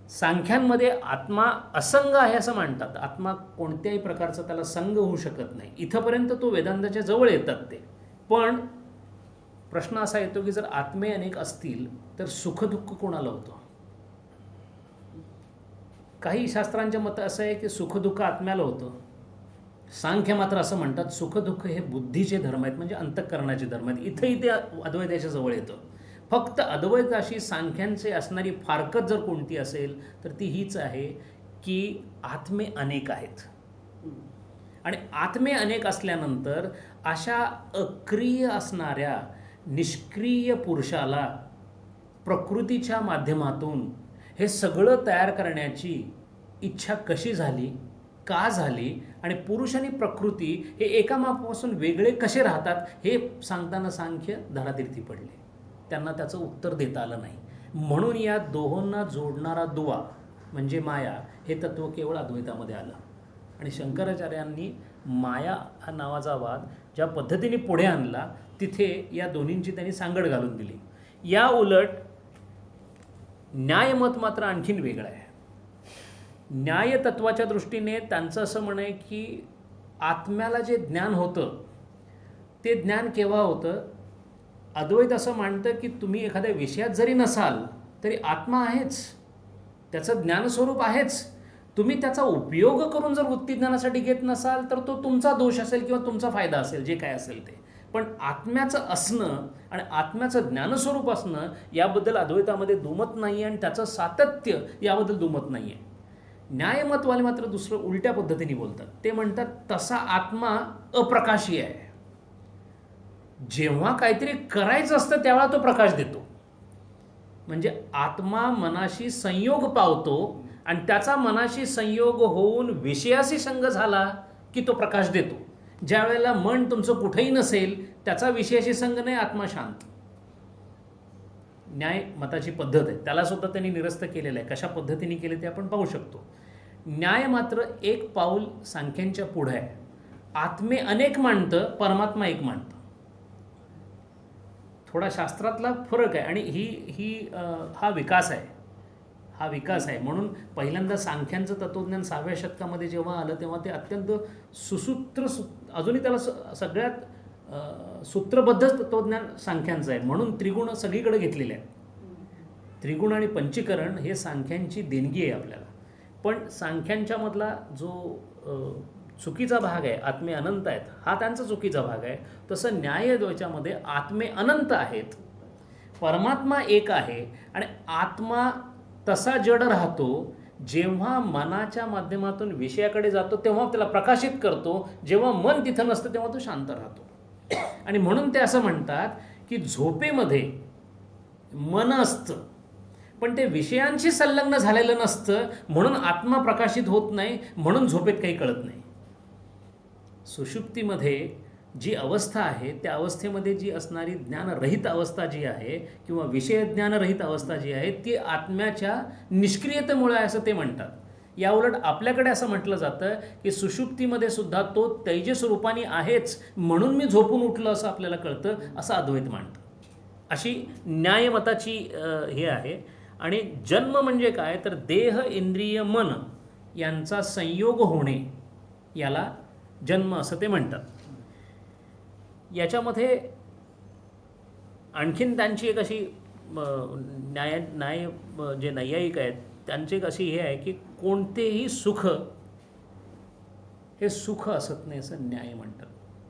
सांख्यांमध्ये आत्मा असंग आहे असं म्हणतात. आत्मा कोणत्याही प्रकारचा त्याला संग होऊ शकत नाही. इथंपर्यंत तो वेदांताच्या जवळ येतात ते. पण प्रश्न असा येतो की जर आत्मे अनेक असतील तर सुखदुःख कोणाला होतं? काही शास्त्रांच्या मत असं आहे की सुखदुःख आत्म्याला होतं. सांख्य मात्र असं म्हणतात सुखदुःख हे बुद्धीचे धर्म आहेत, म्हणजे अंतःकरणाचे धर्म आहेत. इथंही ते अद्वैताच्या जवळ येतं. फक्त अद्वैताशी सांख्यांचे असणारी फारकत जर कोणती असेल तर ती हीच आहे की आत्मे अनेक आहेत. आणि आत्मे अनेक असल्यानंतर अशा अक्रिय असणाऱ्या निष्क्रिय पुरुषाला प्रकृतीच्या माध्यमातून हे सगळं तयार करण्याची इच्छा कशी झाली, का झाली, आणि पुरुष आणि प्रकृती हे एकामापासून वेगळे कसे राहतात हे सांगताना सांख्य धडातीर्थी पडले. त्यांना त्याचं उत्तर देता आलं नाही. म्हणून या दोहोंना जोडणारा दुवा म्हणजे माया हे तत्त्व केवळ अद्वैतामध्ये आलं. आणि शंकराचार्यांनी माया हा नावाचा वाद ज्या पद्धतीने पुढे आणला तिथे या दोन्हींची त्यांनी सांगड घालून दिली. या उलट न्यायमत मात्र आणखीन वेगळं आहे. न्यायतत्वाच्या दृष्टीने त्यांचं असं म्हण आहे की आत्म्याला जे ज्ञान होतं ते ज्ञान केव्हा होतं? अद्वैत असं मानतं की तुम्ही एखाद्या विषयात जरी नसाल तरी आत्मा आहेच, त्याचं ज्ञानस्वरूप आहेच. तुम्ही त्याचा उपयोग करून जर वृत्तीज्ञानासाठी घेत नसाल तर तो तुमचा दोष असेल किंवा तुमचा फायदा असेल, जे काय असेल ते. पण आत्म्याचं असणं आणि आत्म्याचं ज्ञानस्वरूप असणं याबद्दल अद्वैतामध्ये दुमत नाही आहे आणि त्याचं सातत्य याबद्दल दुमत नाही आहे. न्यायमतवाले मात्र दुसरं उलट्या पद्धतीने बोलतात. ते म्हणतात तसा आत्मा अप्रकाशी आहे. जेव्हा काहीतरी करायचं असतं त्यावेळा तो प्रकाश देतो. म्हणजे आत्मा मनाशी संयोग पावतो आणि त्याचा मनाशी संयोग होऊन विषयाशी संग झाला की तो प्रकाश देतो. ज्या वेळेला मन तुमचं कुठेही नसेल त्याचा विषयाशी संग नाही, आत्मा शांत. न्याय मताची पद्धत आहे, त्याला सुद्धा त्यांनी निरस्त केलेलं आहे. कशा पद्धतीने केले ते आपण पाहू शकतो. न्याय मात्र एक पाऊल सांख्यांच्या पुढे आहे. आत्मे अनेक मानतं, परमात्मा एक मानतं. थोडा शास्त्रातला फरक आहे आणि हा विकास आहे. हा विकास आहे. म्हणून पहिल्यांदा सांख्यांचं तत्त्वज्ञान 6व्या शतकामध्ये जेव्हा आलं तेव्हा ते अत्यंत अजूनही त्याला सगळ्यात सूत्रबद्ध तत्त्वज्ञान सांख्यांचं आहे. म्हणून त्रिगुण सगळीकडे घेतलेले आहेत. त्रिगुण आणि पंचीकरण हे सांख्यांची देणगी आहे आपल्याला. पण सांख्यांच्या मधला जो चुकीचा भाग आहे, आत्मे अनंत आहेत, हा त्यांचा चुकीचा भाग आहे. तसं न्यायद्वैतामध्ये आत्मे अनंत आहेत, परमात्मा एक आहे आणि आत्मा तसा जड राहतो. जेव्हा मनाच्या माध्यमातून विषयाकडे जातो तेव्हा त्याला प्रकाशित करतो, जेव्हा मन तिथं नसतं तेव्हा तो शांत राहतो. आणि म्हणून ते असं म्हणतात की झोपेमध्ये मन असतं पण ते विषयांशी संलग्न झालेलं नसतं, म्हणून आत्मा प्रकाशित होत नाही, म्हणून झोपेत काही कळत नाही. सुषुप्तीमध्ये जी अवस्था आहे त्या अवस्थेमध्ये जी असणारी ज्ञानरहित अवस्था जी आहे किंवा विषयज्ञानरहित अवस्था जी आहे ती आत्म्याच्या निष्क्रियतेमुळे आहे असं ते म्हणतात. याउलट आपल्याकडे असं म्हटलं जातं की सुषुप्तीमध्ये सुद्धा तो तेजस रूपाने आहेच, म्हणून मी झोपून उठलं असं आपल्याला कळतं, असं अद्वैत मांडतं. अशी न्यायमताची हे आहे. आणि जन्म म्हणजे काय तर देह इंद्रिय मन यांचा संयोग होणे, याला जन्म असं ते म्हणतात. याच्यामध्ये आणखीन त्यांची एक अशी न्याय जे नैयायिक आहेत त्यांची एक अशी हे आहे की कोणतेही सुख हे सुख असत नाही असं न्याय म्हणतात.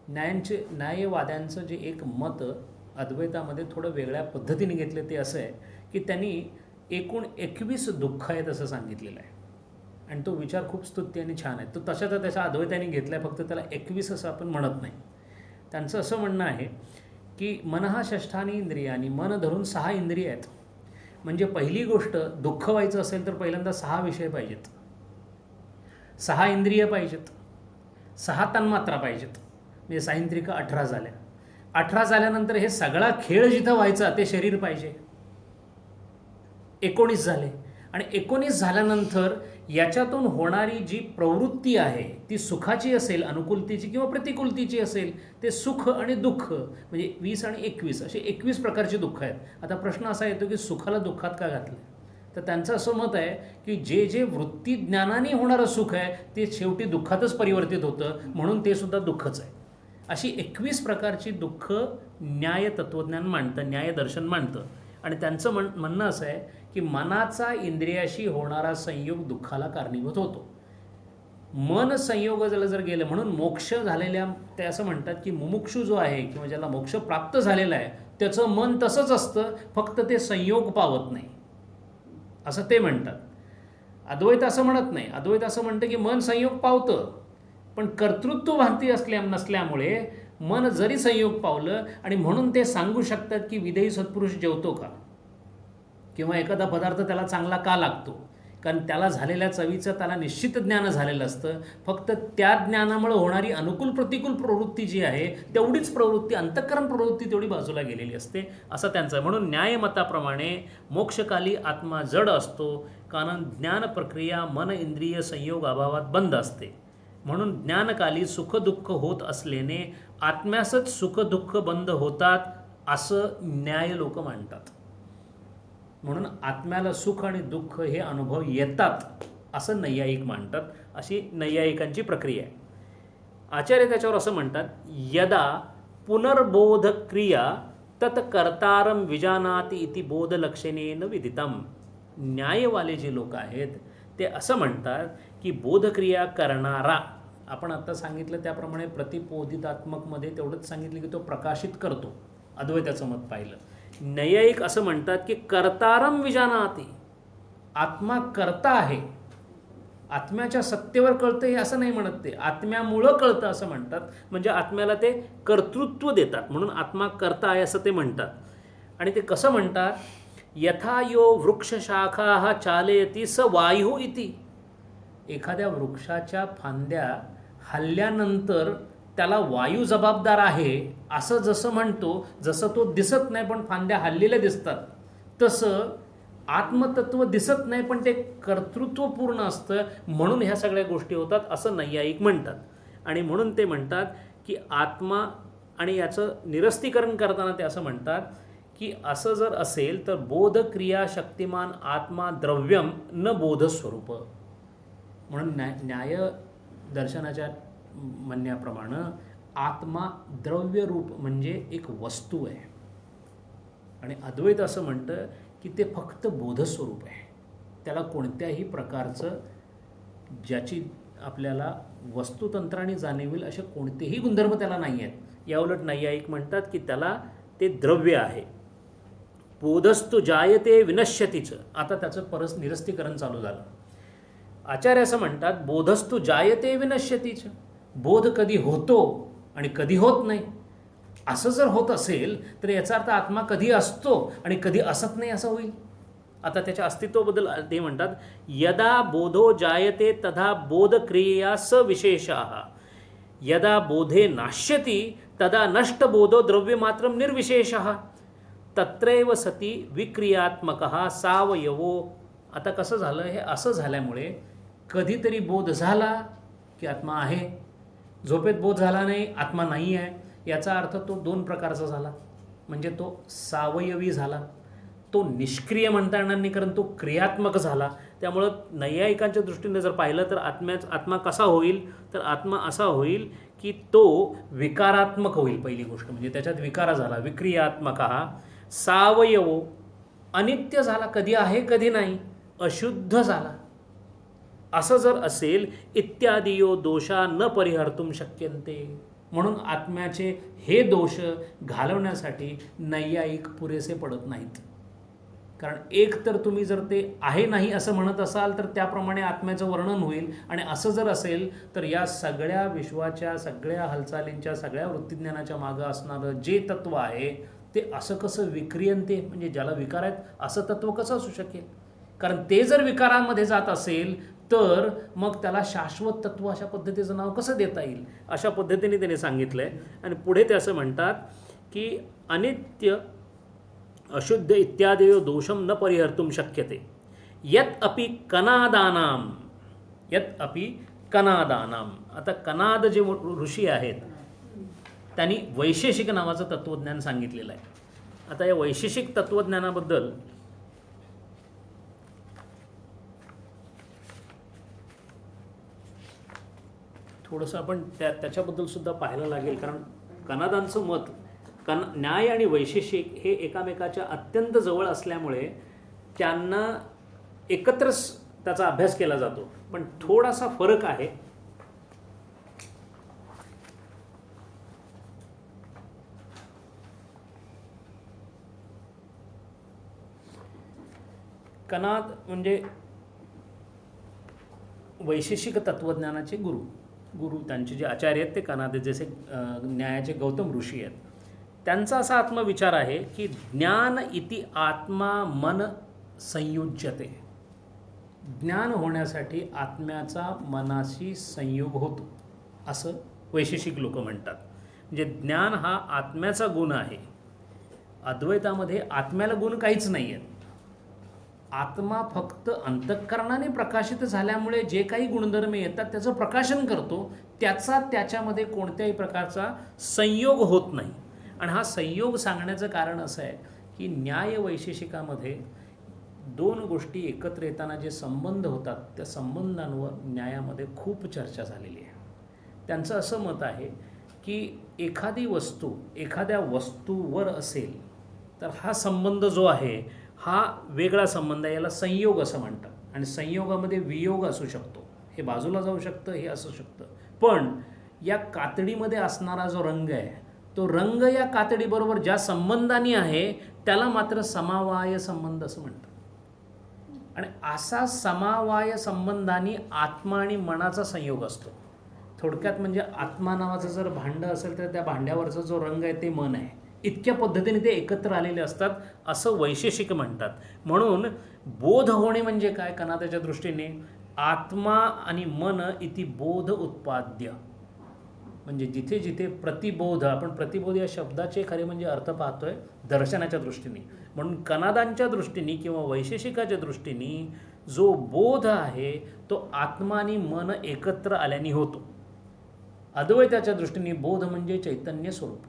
न्यायवाद्यांचं जे एक मत अद्वैतामध्ये थोडं वेगळ्या पद्धतीने घेतलं ते असं आहे की त्यांनी एकूण 21 दुःख आहेत असं सांगितलेलं आहे. आणि तो विचार खूप स्तुत्य आणि छान आहे. तो तशाचा त्याच्या अद्वैताने घेतला आहे, फक्त त्याला 21 असं आपण म्हणत नाही. त्यांचं असं म्हणणं आहे की मनः षष्ठानी इंद्रियानी, मन धरून 6 इंद्रिय आहेत. म्हणजे पहिली गोष्ट दुःख व्हायचं असेल तर पहिल्यांदा 6 विषय पाहिजेत, 6 इंद्रिय पाहिजेत, 6 तन्मात्रा पाहिजेत. म्हणजे 6 इंद्रियक 18 झाल्या. 18 झाल्यानंतर हे सगळा खेळ जिथं व्हायचा ते शरीर पाहिजे, 19 झाले. आणि 19 झाल्यानंतर याच्यातून होणारी जी प्रवृत्ती आहे ती सुखाची असेल, अनुकूलतेची किंवा प्रतिकूलतेची असेल, ते सुख आणि दुःख म्हणजे 20 आणि 21 असे 21 प्रकारची दुःख आहेत. आता प्रश्न असा येतो की सुखाला दुःखात का घातलं? तर त्यांचं असं मत आहे की जे जे वृत्ती ज्ञानाने होणारं सुख आहे ते शेवटी दुःखातच परिवर्तित होतं, म्हणून ते सुद्धा दुःखच आहे. अशी 21 प्रकारची दुःख न्याय तत्त्वज्ञान मांडतं, न्यायदर्शन मांडतं. आणि त्यांचं म्हणणं असं आहे की मनाचा इंद्रियाशी होणारा संयोग दुःखाला कारणीभूत होतो. मन संयोगाला जर गेलं, म्हणून मोक्ष झालेल्या ते असं म्हणतात की मुमुक्षू जो आहे किंवा ज्याला मोक्ष प्राप्त झालेला आहे त्याचं मन तसंच असतं, फक्त ते संयोग पावत नाही असं ते म्हणतात. अद्वैत असं म्हणत नाही. अद्वैत असं म्हणतं की मन संयोग पावतं, पण कर्तृत्व भांती नसल्यामुळे मन जरी संयोग पावलं आणि म्हणून ते सांगू शकतात की विदेही सत्पुरुष जेवतो का किंवा एखादा पदार्थ त्याला चांगला का लागतो, कारण त्याला झालेल्या चवीचं त्याला निश्चित ज्ञान झालेलं असतं. फक्त त्या ज्ञानामुळे होणारी अनुकूल प्रतिकूल प्रवृत्ती जी आहे तेवढीच प्रवृत्ती, अंतःकरण प्रवृत्ती तेवढी बाजूला गेलेली असते असं त्यांचं. म्हणून न्यायमताप्रमाणे मोक्षकाली आत्मा जड असतो, कारण ज्ञान प्रक्रिया मन इंद्रिय संयोग अभावात बंद असते. म्हणून ज्ञानकाली सुखदुःख होत असल्याने आत्म्यासच सुखदुःख बंद होतात असं न्याय लोक मांडतात. म्हणून आत्म्याला सुख आणि दुःख हे अनुभव येतात असं नैयायिक मांडतात. अशी नैयायिकांची प्रक्रिया आहे. आचार्य त्याच्यावर असं म्हणतात, यदा पुनर्बोध क्रिया तत्कर्तारं विजानाति इति बोधलक्षणेन विदितम. न्यायवाले जे लोक आहेत ते असं म्हणतात की बोधक्रिया करणारा, आपण आता सांगितलं त्याप्रमाणे प्रतिपोधितात्मकमध्ये तेवढंच सांगितलं की तो प्रकाशित करतो, अद्वैताचं मत पाहिलं. नैयायिक असं म्हणतात की कर्तारं विजानाति, आत्मा कर्ता आहे, आत्म्याच्या सत्तेवर कळतं हे असं नाही म्हणत, ते आत्म्यामुळं कळतं असं म्हणतात. म्हणजे आत्म्याला ते कर्तृत्व देतात, म्हणून आत्मा कर्ता आहे असं ते म्हणतात. आणि ते कसं म्हणतात, यथा यो वृक्षशाखा चालयती स वायू इति. एखाद्या वृक्षाच्या फांद्या हल्ल्यानंतर त्याला वायू जबाबदार आहे असं जसं म्हणतो, जसं तो दिसत नाही पण फांद्या हल्लेल्या दिसतात, तसं आत्मतत्व दिसत नाही पण ते कर्तृत्वपूर्ण असतं, म्हणून ह्या सगळ्या गोष्टी होतात असं नैयायिक म्हणतात. आणि म्हणून ते म्हणतात की आत्मा, आणि याचं निरस्तीकरण करताना ते असं म्हणतात की असं जर असेल तर बोधक्रिया शक्तिमान आत्मा द्रव्यम न बोधस्वरूप. म्हणून न्याय दर्शनाच्या म्हणण्याप्रमाणे आत्मा द्रव्यरूप म्हणजे एक वस्तू आहे, आणि अद्वैत असं म्हणतं की ते फक्त बोधस्वरूप आहे. त्याला कोणत्याही प्रकारचं ज्याची आपल्याला वस्तुतंत्राने जाणवेल असे कोणतेही गुणधर्म त्याला नाही आहेत. याउलट नैयायिक म्हणतात की त्याला ते द्रव्य आहे. बोधस्तु जायते विनश्यतीचं. आता त्याचं परस निरस्तीकरण चालू झालं. आचार्य असं म्हणतात, बोधस्तु जायते विनश्यतीचं. बोध कधी होतो आणि कधी होत नाही. असं जर होत असेल तर याचा अर्थ आत्मा कधी असतो आणि कधी असत नाही असं होईल. आता त्याच्या अस्तित्वाबद्दल ते म्हणतात, यदा बोधो जायते तदा बोधक्रिया सविशेषाः, यदा बोधे नाश्यति तदा नष्टबोधो द्रव्यमात्रं निर्विशेषः, तत्रैव सती विक्रियात्मकः सावयवो. आता कसं झालं, हे असं झाल्यामुळे कधीतरी बोध झाला की आत्मा आहे, झोपेत बोध झाला नाही आत्मा नाही आहे, याचा अर्थ तो 2 प्रकारचा झाला. म्हणजे तो सावयवी झाला. तो निष्क्रिय म्हणता येणार नाही, कारण तो क्रियात्मक झाला. त्यामुळं नैयायिकांच्या दृष्टीने जर पाहिलं तर आत्मा कसा होईल, तर आत्मा असा होईल की तो विकारात्मक होईल. पहिली गोष्ट म्हणजे त्याच्यात विकार झाला, विक्रियात्मक हा. सावयवो, अनित्य झाला, कधी आहे कधी नाही, अशुद्ध झाला. असं जर असेल, इत्यादियो दोषा न परिहर्तुम शक्यन्ते. म्हणून आत्म्याचे हे दोष घालवण्यासाठी नैयायिक पुरेसे पडत नाहीत. कारण एक तर तुम्ही जर ते आहे नाही असं म्हणत असाल तर त्याप्रमाणे आत्म्याचं वर्णन होईल, आणि असं जर असेल तर या सगळ्या विश्वाच्या, सगळ्या हालचालींच्या, सगळ्या वृत्तीज्ञानाच्या मागं असणारं जे तत्व आहे ते असं कसं विक्रियन्ते, म्हणजे ज्याला विकार आहेत असं तत्व कसं असू शकेल. कारण ते जर विकारांमध्ये जात असेल तर मग त्याला शाश्वत तत्व अशा पद्धतीचं नाव कसं देता येईल. अशा पद्धतीने त्याने सांगितलं आहे. आणि पुढे ते असं म्हणतात की अनित्य, अशुद्ध इत्यादी दोषम न परिहर्तुम शक्यते. यत अपि कनादानाम, यत अपि कनादानाम. आता कनाद जे ऋषी आहेत त्यांनी वैशेषिक नावाचं तत्त्वज्ञान सांगितलेलं आहे. आता या वैशेषिक तत्त्वज्ञानाबद्दल थोडंसं आपण त्याच्याबद्दल सुद्धा पाहायला लागेल. कारण कनादांचं मत, न्याय आणि वैशेषिक हे एकामेकाच्या अत्यंत जवळ असल्यामुळे त्यांना एकत्रच त्याचा अभ्यास केला जातो, पण थोडासा फरक आहे. कनाद म्हणजे वैशेषिक तत्त्वज्ञानाचे गुरु त्यांचे जे आचार्य आहेत ते कनाद आहेत, जसे न्यायाचे गौतम ऋषी आहेत. त्यांचा असा आत्मविचार आहे की ज्ञान इति आत्मा मन संयुज्यते. ज्ञान होण्यासाठी आत्म्याचा मनाशी संयोग होतो असं वैशेषिक लोक म्हणतात. म्हणजे ज्ञान हा आत्म्याचा गुण आहे. अद्वैतामध्ये आत्म्याला गुण काहीच नाही आहेत. आत्मा फक्त अंतःकरणाने प्रकाशित झाल्यामुळे जे काही गुणधर्म येतात त्याचं प्रकाशन करतो, त्याच्यामध्ये कोणत्याही प्रकारचा संयोग होत नाही. आणि हा संयोग सांगण्याचं कारण असं आहे की न्याय वैशेषिकामध्ये दोन गोष्टी एकत्र येताना जे संबंध होतात त्या संबंधांवर न्यायामध्ये खूप चर्चा झालेली आहे. त्यांचं असं मत आहे की एखादी वस्तू एखाद्या वस्तूवर असेल तर हा संबंध जो आहे हा वेगळा संबंध आहे, याला संयोग असं म्हणतात. आणि संयोगामध्ये वियोग असू शकतो, हे बाजूला जाऊ शकतं, हे असू शकतं. पण या कातडीमध्ये असणारा जो रंग आहे तो रंग या कातडीबरोबर ज्या संबंधाने आहे त्याला मात्र समवाय संबंध असं म्हणतात. आणि असा समवाय संबंधाने आत्मा आणि मनाचा संयोग असतो. थोडक्यात म्हणजे आत्मा नावाचं जर भांडं असेल तर त्या भांड्यावरचा जो रंग आहे ते मन आहे. इतक्या पद्धतीने ते एकत्र आलेले असतात असं वैशेषिक म्हणतात. म्हणून बोध होणे म्हणजे काय कनादाच्या दृष्टीने, आत्मा आणि मन इति बोध उत्पाद्य. म्हणजे जिथे जिथे प्रतिबोध, आपण प्रतिबोध या शब्दाचे खरे म्हणजे अर्थ पाहतोय दर्शनाच्या दृष्टीने. म्हणून कनादांच्या दृष्टीने किंवा वैशेषिकाच्या दृष्टीने जो बोध आहे तो आत्मा आणि मन एकत्र आल्याने होतो. अद्वैताच्या दृष्टीने बोध म्हणजे चैतन्य स्वरूप,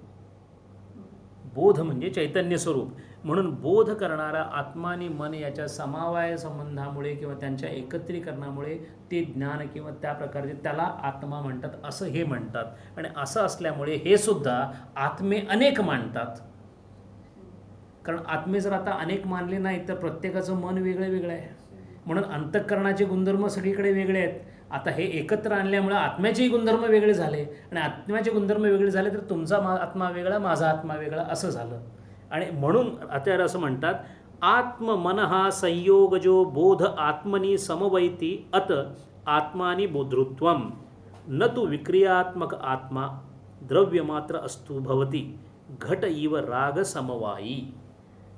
बोध म्हणजे चैतन्य स्वरूप. म्हणून बोध करणारा आत्मा आणि मन याच्या समवाय संबंधामुळे किंवा त्यांच्या एकत्रीकरणामुळे ते ज्ञान किंवा त्या प्रकारचे त्याला आत्मा म्हणतात असं हे म्हणतात. आणि असं असल्यामुळे हे सुद्धा आत्मे अनेक मानतात. कारण आत्मे जर आता अनेक मानले नाही तर प्रत्येकाचं मन वेगळं वेगळं आहे. म्हणून अंतःकरणाचे गुणधर्म सगळीकडे वेगळे आहेत. आता हे एकत्र आणल्यामुळे आत्म्याचेही गुणधर्म वेगळे झाले, आणि आत्म्याचे गुणधर्म वेगळे झाले तर तुमचा आत्मा वेगळा, माझा आत्मा वेगळा असं झालं. आणि म्हणून आचार्य असं म्हणतात, आत्ममनः संयोगजो बोध आत्मनि समवैति अत आत्मानि बोधृत्वम न तु विक्रियात्मक आत्मा द्रव्यमात्र अस्तु भवति घट इव राग समवायी.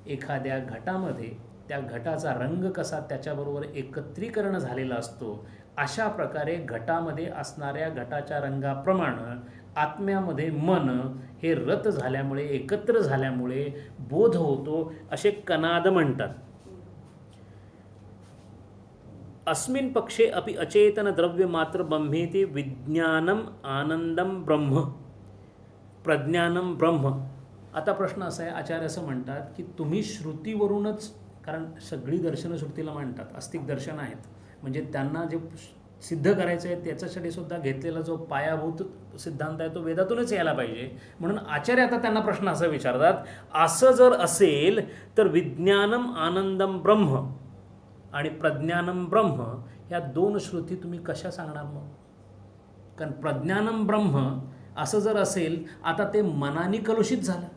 एखाद्या घटामध्ये त्या घटाचा रंग कसा त्याच्याबरोबर एकत्रीकरण झालेला असतो, अशा प्रकारे घटामध्ये असणाऱ्या घटाच्या रंगाप्रमाणे आत्म्यामध्ये मन हे रत झाल्यामुळे, एकत्र झाल्यामुळे बोध होतो असे कनाद म्हणतात. अस्मिन् पक्षे अपि अचेतन द्रव्य मात्र ब्रह्मेति विज्ञानम आनंदम ब्रह्म प्रज्ञानम ब्रह्म आता प्रश्न असा आहे, आचार्य असं म्हणतात की तुम्ही श्रुतीवरूनच, कारण सगळी दर्शनं श्रुतीला मांडतात, आस्तिक दर्शन आहेत, म्हणजे त्यांना जे सिद्ध करायचं आहे त्याच्यासाठी सुद्धा घेतलेला जो पायाभूत सिद्धांत आहे तो वेदातूनच यायला पाहिजे. म्हणून आचार्य आता त्यांना प्रश्न असा विचारतात, असं जर असेल तर विज्ञानम आनंदम ब्रह्म आणि प्रज्ञानम ब्रह्म ह्या दोन श्रुती तुम्ही कशा सांगणार मग? कारण प्रज्ञानम ब्रह्म असं जर असेल, आता ते मनाने कलुषित झालं.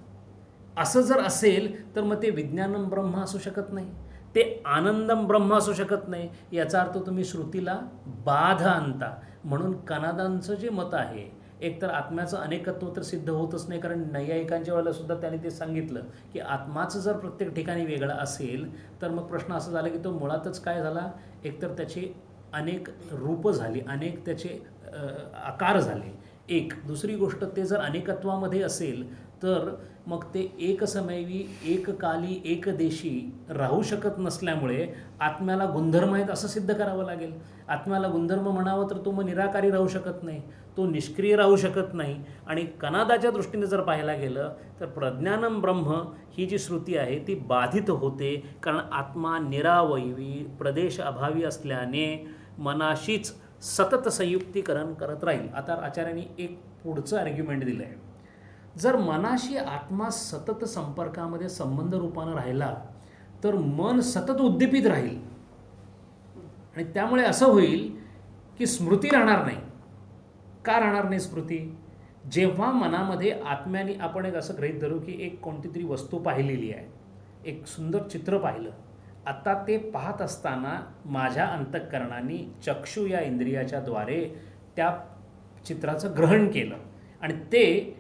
असं जर असेल तर मग ते विज्ञानम ब्रह्म असू शकत नाही, ते आनंदम ब्रह्म असू शकत नाही. याचा अर्थ तुम्ही श्रुतीला बाध आणता. म्हणून कनादांचं जे मत आहे, एकतर आत्म्याचं अनेकत्व तर सिद्ध होतच नाही, कारण नैयायिकांच्या वेळेला सुद्धा त्यांनी ते सांगितलं की आत्माचं जर प्रत्येक ठिकाणी वेगळा असेल तर मग प्रश्न असा झाला की तो मुळातच काय झाला, एकतर त्याची अनेक रूपं झाली, अनेक त्याचे आकार झाले. एक दुसरी गोष्ट, ते जर अनेकत्वामध्ये असेल तर मग ते एकसमयी एककाली एकदेशी राहू शकत नसल्यामुळे आत्म्याला गुणधर्म आहेत असं सिद्ध करावं लागेल. आत्म्याला गुणधर्म म्हणावं तर तो मग निराकारी राहू शकत नाही, तो निष्क्रिय राहू शकत नाही. आणि कनादाच्या दृष्टीने जर पाहायला गेलं तर प्रज्ञानम ब्रह्म ही जी श्रुती आहे ती बाधित होते, कारण आत्मा निरावयवी प्रदेश अभावी असल्याने मनाशीच सतत संयुक्तीकरण करत राहील. आता आचार्यांनी एक पुढचं आर्ग्युमेंट दिलं आहे, जर मनाशी आत्मा सतत संपर्कामध्ये संबंध रूपानं राहिला तर मन सतत उद्दीपित राहील आणि त्यामुळे असं होईल की स्मृती राहणार नाही. का राहणार नाही स्मृती? जेव्हा मनामध्ये आत्म्याने, आपण एक असं गृहीत धरू की एक कोणती तरी वस्तू पाहिलेली आहे, एक सुंदर चित्र पाहिलं, आता ते पाहत असताना माझ्या अंतःकरणाने चक्षु या इंद्रियाच्या द्वारे त्या चित्राचं ग्रहण केलं आणि ते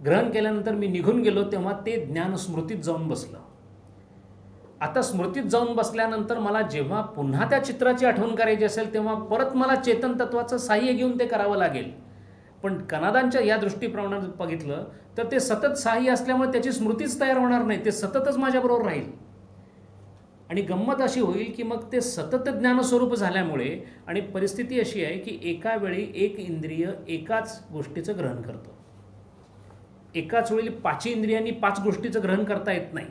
ग्रहण केल्यानंतर मी निघून गेलो, तेव्हा ते ज्ञान स्मृतीत जाऊन बसलं. आता स्मृतीत जाऊन बसल्यानंतर मला जेव्हा पुन्हा त्या चित्राची आठवण करायची असेल तेव्हा परत मला चेतन तत्वाचं साह्य घेऊन ते करावं लागेल. पण कनादांच्या या दृष्टीप्रमाणे बघितलं तर ते सतत साह्य असल्यामुळे त्याची स्मृतीच तयार होणार नाही, ते सततच माझ्याबरोबर राहील. आणि गंमत अशी होईल की मग ते सतत ज्ञानस्वरूप झाल्यामुळे, आणि परिस्थिती अशी आहे की एका वेळी एक इंद्रिय एकाच गोष्टीचं ग्रहण करतं. एकाच वेळी 5 इंद्रियांनी 5 गोष्टीचं ग्रहण करता येत नाही.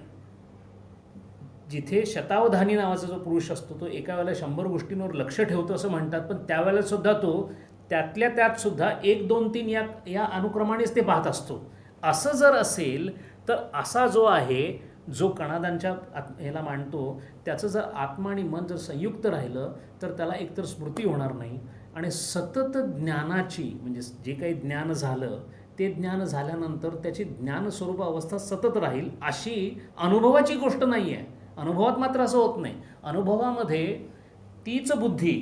जिथे शतावधानी नावाचा जो पुरुष असतो तो एका वेळेला 100 गोष्टींवर लक्ष ठेवतो असं म्हणतात, पण त्यावेळेला सुद्धा तो त्यातल्या त्यात सुद्धा 1, 2, 3 या अनुक्रमानेच ते पाहत असतो. असं जर असेल तर असा जो आहे, जो कणादांच्या ह्याला मांडतो, त्याचं जर आत्मा आणि मन जर संयुक्त राहिलं तर त्याला एकतर स्मृती होणार नाही आणि सतत ज्ञानाची, म्हणजे जे काही ज्ञान झालं ते ज्ञान झाल्यानंतर त्याची ज्ञानस्वरूप अवस्था सतत राहील. अशी अनुभवाची गोष्ट नाही आहे. अनुभवात मात्र असं होत नाही. अनुभवामध्ये तीच बुद्धी,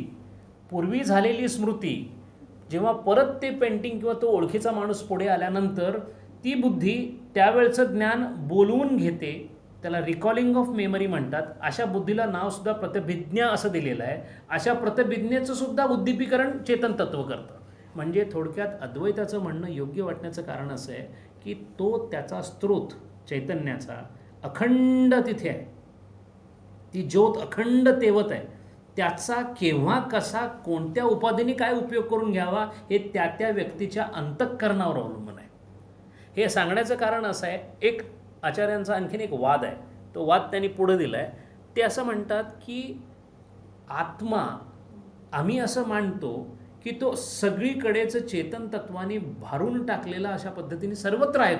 पूर्वी झालेली स्मृती, जेव्हा परत ते पेंटिंग किंवा तो ओळखीचा माणूस पुढे आल्यानंतर ती बुद्धी त्यावेळचं ज्ञान बोलवून घेते, त्याला रिकॉलिंग ऑफ मेमरी म्हणतात. अशा बुद्धीला नावसुद्धा प्रतिभिज्ञा असं दिलेलं आहे. अशा प्रतिभिज्ञेचं सुद्धा उद्दीपीकरण चेतन तत्व करतं. म्हणजे थोडक्यात अद्वैताचं म्हणणं योग्य वाटण्याचं कारण असं आहे की तो त्याचा स्रोत चैतन्याचा अखंड तिथे आहे, ती ज्योत अखंड तेवत आहे. त्याचा केव्हा कसा कोणत्या उपाधीने काय उपयोग करून घ्यावा हे त्या त्या व्यक्तीच्या अंतःकरणावर अवलंबून आहे. हे सांगण्याचं कारण असं आहे, एक आचार्यांचा आणखीन एक वाद आहे, तो वाद त्यांनी पुढे दिला आहे. ते असं म्हणतात की आत्मा, आम्ही असं मानतो की तो सगळीकडेच चेतन तत्वाने भारून टाकलेला अशा पद्धतीने सर्वत्र आहे.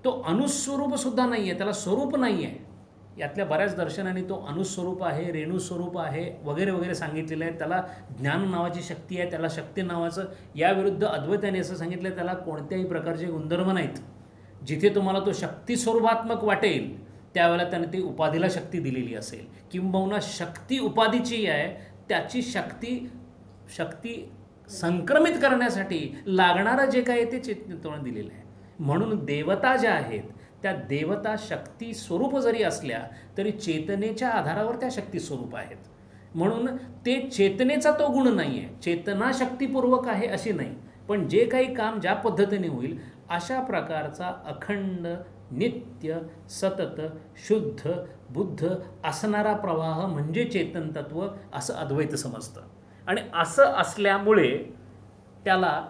तो अनुस्वरूपसुद्धा नाही आहे, त्याला स्वरूप नाही आहे. यातल्या बऱ्याच दर्शनांनी तो अनुस्वरूप आहे, रेणुस्वरूप आहे वगैरे वगैरे सांगितलेलं आहे. त्याला ज्ञान नावाची शक्ती आहे, त्याला शक्ती नावाचं, याविरुद्ध अद्वैताने असं सांगितलं आहे त्याला कोणत्याही प्रकारचे गुणधर्म नाहीत. जिथे तुम्हाला तो शक्ती स्वरूपात्मक वाटेल त्यावेळेला त्याने ती उपाधीला शक्ती दिलेली असेल, किंबहुना शक्ती उपाधीची आहे, त्याची शक्ती संक्रमित करण्यासाठी लागणारं जे काय ते चेतनेतून दिलेलं आहे. म्हणून देवता ज्या आहेत त्या देवता शक्ती स्वरूप जरी असल्या तरी चेतनेच्या आधारावर त्या शक्ती स्वरूप आहेत. म्हणून ते चेतनेचा तो गुण नाही आहे, चेतना शक्तीपूर्वक आहे अशी नाही, पण जे काही काम ज्या पद्धतीने होईल अशा प्रकारचा अखंड नित्य सतत शुद्ध बुद्ध असणारा प्रवाह म्हणजे चेतन तत्व असं अद्वैत समजतं. आणि असं असल्यामुळे त्याला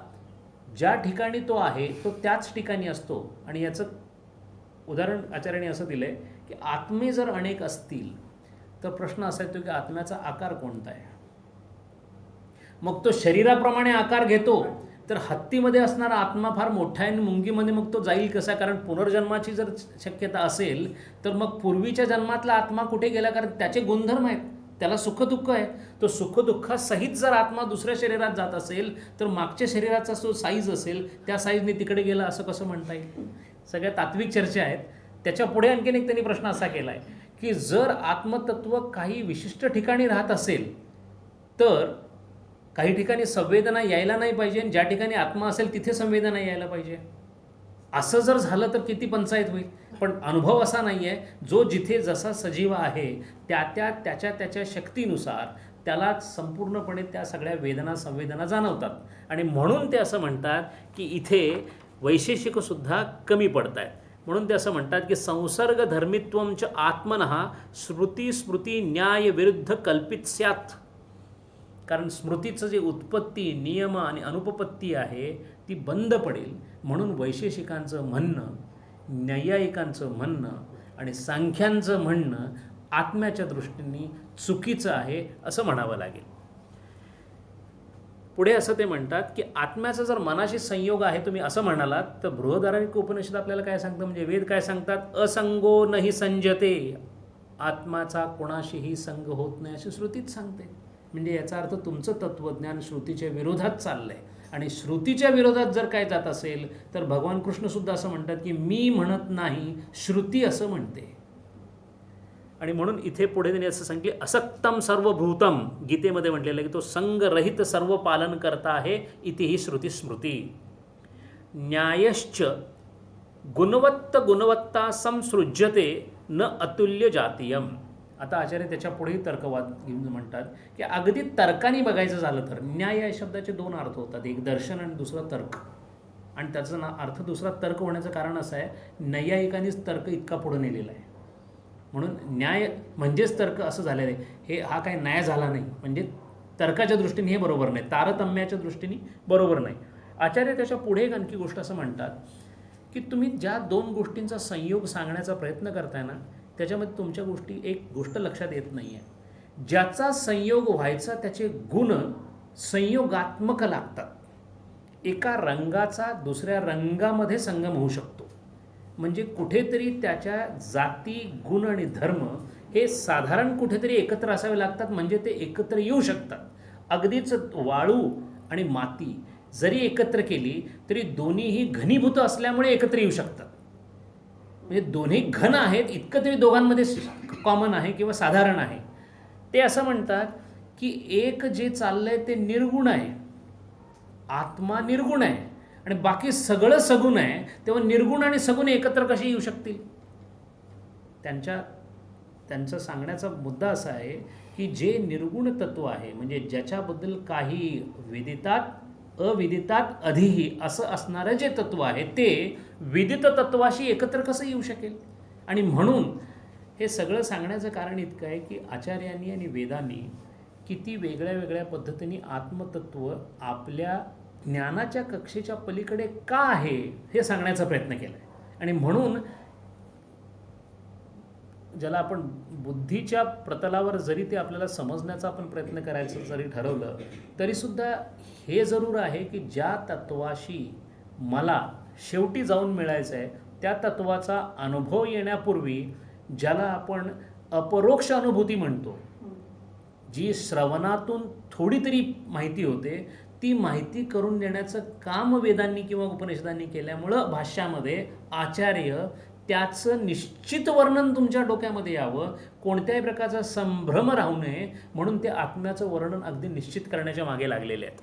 ज्या ठिकाणी तो आहे तो त्याच ठिकाणी असतो. आणि याचं उदाहरण आचार्याने असं दिलं आहे की आत्मे जर अनेक असतील तर प्रश्न असा येतो की आत्म्याचा आकार कोणता आहे. मग तो शरीराप्रमाणे आकार घेतो तर हत्तीमध्ये असणारा आत्मा फार मोठा आहे आणि मुंगीमध्ये मग तो जाईल कसा, कारण पुनर्जन्माची जर शक्यता असेल तर मग पूर्वीच्या जन्मातला आत्मा कुठे गेला, कारण त्याचे गुणधर्म आहेत, त्याला सुखदुःख आहे. तो सुखदुःखासहित जर आत्मा दुसऱ्या शरीरात जात असेल तर मागच्या शरीराचा जो साईज असेल त्या साईजने तिकडे गेला असं कसं म्हणता येईल. सगळ्या तात्विक चर्चा आहेत. त्याच्या पुढे आणखीन एक त्यांनी प्रश्न असा केला आहे की जर आत्मतत्व काही विशिष्ट ठिकाणी राहत असेल तर काही ठिकाणी संवेदना यायला नाही पाहिजे आणि ज्या ठिकाणी आत्मा असेल तिथे संवेदना यायला पाहिजे. असं जर झालं तर किती पंचायत होईल. पण अनुभव असा नाही आहे. जो जिथे जसा सजीव आहे त्याच्या शक्तीनुसार त्याला संपूर्णपणे त्या सगळ्या वेदना संवेदना जाणवतात आणि म्हणून ते असं म्हणतात की इथे वैशेषिकसुद्धा कमी पडत आहेत. म्हणून ते असं म्हणतात की संसर्ग धर्मित्वंच आत्मनः श्रुती स्मृती न्याय विरुद्ध कल्पित स्यात्. कारण स्मृतीचं जे उत्पत्ती नियम आणि अनुपपत्ती आहे ती बंद पडेल. म्हणून वैशेषिकांचं म्हणणं, नैयायिकांचं म्हणणं आणि सांख्यांचं म्हणणं आत्म्याच्या दृष्टीने चुकीचं आहे असं म्हणावं लागेल. पुढे असं ते म्हणतात की आत्म्याचा जर मनाशी संयोग आहे तुम्ही असं म्हणालात तर बृहदारण्यक उपनिषद आपल्याला काय सांगतं, म्हणजे वेद काय सांगतात, असंगो नहि संजते, आत्माचा कोणाशीही संग होत नाही अशी श्रुतीच सांगते. म्हणजे याचा अर्थ तुमचं तत्त्वज्ञान श्रुतीच्या विरोधात चाललं आहे आणि श्रुतीच्या विरोधात जर काय जात असेल तर भगवान कृष्णसुद्धा असं म्हणतात की मी म्हणत नाही, श्रुती असं म्हणते. आणि म्हणून इथे पुढे त्यांनी असं सांगितले असक्तम सर्वभूतम, गीतेमध्ये म्हटलेलं आहे की तो संगरहित सर्व पालन करता आहे. इति ही श्रुती स्मृती. न्यायश्च गुणवत्ता संसृज्यते न अतुल्य जातीयम. आता आचार्य त्याच्या पुढेही तर्कवाद घेऊन म्हणतात की अगदी तर्काने बघायचं झालं तर न्याय या शब्दाचे दोन अर्थ होतात, एक दर्शन आणि दुसरा तर्क. आणि त्याचा अर्थ दुसरा तर्क होण्याचं कारण असं आहे नैयायिकांनीच तर्क इतका पुढे नेलेला आहे. म्हणून न्याय म्हणजेच तर्क असं झालेलं आहे. हे हा काही न्याय झाला नाही, म्हणजे तर्काच्या दृष्टीने हे बरोबर नाही, तारतम्याच्या दृष्टीने बरोबर नाही. आचार्य त्याच्या पुढे एक आणखी गोष्ट असं म्हणतात की तुम्ही ज्या दोन गोष्टींचा संयोग सांगण्याचा प्रयत्न करताय ना त्याच्यामध्ये तुमच्या एक गोष्ट लक्षात येत नाही आहे. ज्याचा संयोग व्हायचा त्याचे गुण संयोगात्मक लागतात. एका रंगाचा दुसऱ्या रंगामध्ये संगम होऊ शकतो. म्हणजे कुठेतरी त्याच्या जाती गुण आणि धर्म हे साधारण कुठेतरी एकत्र असावे लागतात, म्हणजे ते एकत्र येऊ शकतात. अगदीच वाळू आणि माती जरी एकत्र केली तरी दोन्हीही घनीभूत असल्यामुळे एकत्र येऊ शकतात. म्हणजे दोन्ही घन आहेत इतकं तरी दोघांमध्ये कॉमन आहे किंवा साधारण आहे. ते असं म्हणतात की एक जे चाललंय ते निर्गुण आहे, आत्मा निर्गुण आहे आणि बाकी सगळं सगुण आहे, तेव्हा निर्गुण आणि सगुण एकत्र कसे येऊ शकतील. त्यांचा सांगण्याचा मुद्दा असा आहे की जे निर्गुण तत्व आहे म्हणजे ज्याच्याबद्दल काही विदितात अविदितात अधिही असं असणारं जे तत्व आहे ते विदित तत्वाशी एकत्र कसं येऊ शकेल. आणि म्हणून हे सगळं सांगण्याचं कारण इतकं आहे की आचार्यांनी आणि वेदांनी किती वेगळ्या वेगळ्या पद्धतीने आत्मतत्व आपल्या ज्ञानाच्या कक्षेच्या पलीकडे का आहे हे सांगण्याचा प्रयत्न केला आहे. आणि म्हणून ज्याला आपण बुद्धीच्या प्रतलावर जरी ते आपल्याला समजण्याचा आपण प्रयत्न करायचं जरी ठरवलं तरीसुद्धा हे जरूर आहे की ज्या तत्वाशी मला शेवटी जाऊन मिळायचं आहे त्या तत्वाचा अनुभव येण्यापूर्वी ज्याला आपण अपरोक्ष अनुभूती म्हणतो, जी श्रवणातून थोडी तरी माहिती होते, ती माहिती करून देण्याचं काम वेदांनी किंवा उपनिषदांनी केल्यामुळं भाष्यामध्ये आचार्य त्याचं निश्चित वर्णन तुमच्या डोक्यामध्ये यावं, कोणत्याही प्रकारचा संभ्रम राहू नये म्हणून ते आत्म्याचं वर्णन अगदी निश्चित करण्याच्या मागे लागलेले आहेत.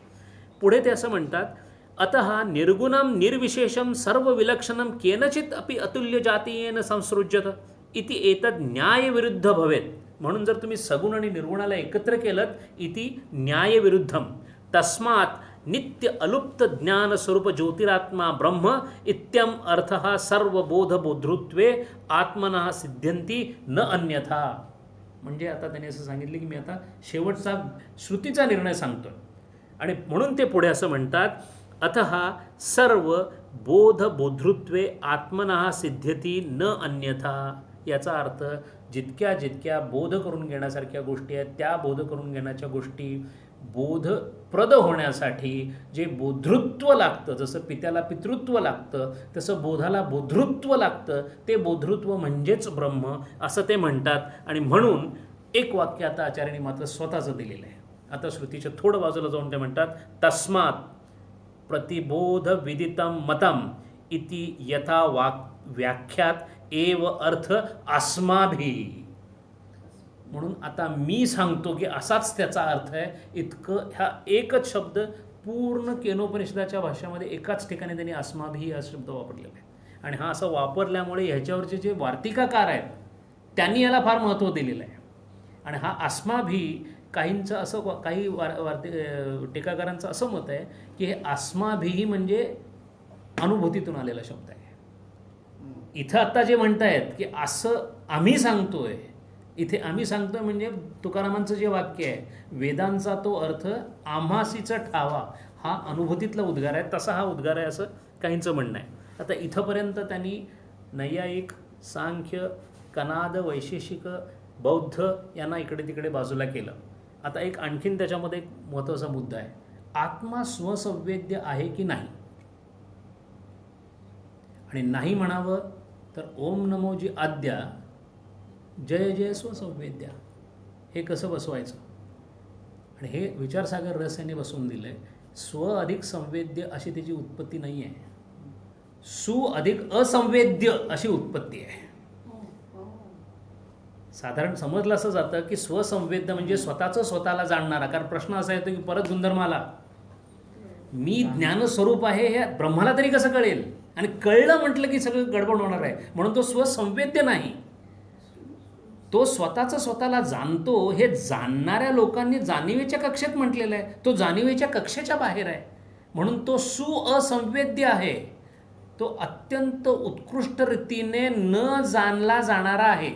पुढे ते असं म्हणतात अतः निर्गुणम निर्विशेषम सर्व विलक्षणम केनचित अपि अतुल्य जातीयेन संसृज्यत इति एतद न्यायविरुद्ध भवेत. म्हणून जर तुम्ही सगुण आणि निर्गुणाला एकत्र केलं इति न्यायविरुद्धम तस्मात् नित्य अलुप्त ज्ञान स्वरूप ज्योतिरात्मा ब्रह्म इत्यम अर्थः सर्वबोध बोधृत्वे आत्मनः सिद्ध्यन्ति न अन्यथा. म्हणजे आता त्याने असं सांगितलं की मी आता शेवटचा श्रुतीचा निर्णय सांगतोय आणि म्हणून ते पुढे असं म्हणतात अतः सर्व बोध बोधृत्वे आत्मनः सिद्ध्यती न अन्यथा. याचा अर्थ जितक्या जितक्या बोध करून घेण्यासारख्या गोष्टी आहेत त्या बोध करून घेण्याच्या गोष्टी बोधप्रद होण्यासाठी जे बोधृत्व लागतं, जसं पित्याला पितृत्व लागतं तसं बोधाला बोधृत्व लागतं, ते बोधृत्व म्हणजेच ब्रह्म असं ते म्हणतात. आणि म्हणून एक वाक्य आता आचार्यांनी मात्र स्वतःचं दिलेलं आहे. आता श्रुतीच्या थोडं बाजूला जाऊन ते म्हणतात तस्मात् प्रतिबोध विदितम मतम इति यथा व्याख्यात एव अर्थ अस्माभि. म्हणून आता मी सांगतो की असाच त्याचा अर्थ आहे. इतकं ह्या एकच शब्द पूर्ण केनोपनिषदाच्या भाषेमध्ये एकाच ठिकाणी त्यांनी अस्माभि हा शब्द वापरलेला आहे. आणि हा असं वापरल्यामुळे ह्याच्यावरचे जे वार्तिकाकार आहेत त्यांनी याला फार महत्त्व दिलेलं आहे. आणि हा अस्माभि काहींचं असं काही टीकाकारांचं असं मत आहे की हे अस्माभि म्हणजे अनुभूतीतून आलेला शब्द आहे. इथं आत्ता जे म्हणतायत की असं आम्ही सांगतोय, इथे आम्ही सांगतोय म्हणजे तुकारामांचं जे वाक्य आहे वेदांचा तो अर्थ आम्हासीचा ठावा हा अनुभूतीतला उद्गार आहे, तसा हा उद्गार आहे असं काहींचं म्हणणं आहे. आता इथंपर्यंत त्यांनी नैयायिक, सांख्य, कनाद, वैशेषिक, बौद्ध यांना इकडे तिकडे बाजूला केलं. आता एक आणखीन त्याच्यामध्ये एक महत्त्वाचा मुद्दा आहे, आत्मा स्वसंवेद्य आहे की नाही. आणि नाही म्हणावं तर ओम नमो जी आद्या जय जय स्वसंवेद्या हे कसं बसवायचं. आणि हे विचारसागर रस यांनी बसवून दिलं आहे. स्व अधिक संवेद्य अशी त्याची उत्पत्ती नाही आहे, सु अधिक असंवेद्य अशी उत्पत्ती आहे. साधारण समजलं असं जातं की स्वसंवेद्य म्हणजे स्वतःचं स्वतःला जाणणारा. कारण प्रश्न असा येतो की परत गुणधर्माला मी ज्ञानस्वरूप आहे हे ब्रह्माला तरी कसं कळेल, आणि कळलं म्हटलं की सगळं गडबड होणार आहे. म्हणून तो स्वसंवेद्य नाही, तो स्वतःचं स्वतःला जाणतो. हे जाणणाऱ्या लोकांनी जाणीवेच्या कक्षेत म्हटलेलं आहे, तो जाणीवेच्या कक्षेच्या बाहेर आहे. म्हणून तो असंवेद्य आहे, तो अत्यंत उत्कृष्ट रीतीने न जाणला जाणारा आहे.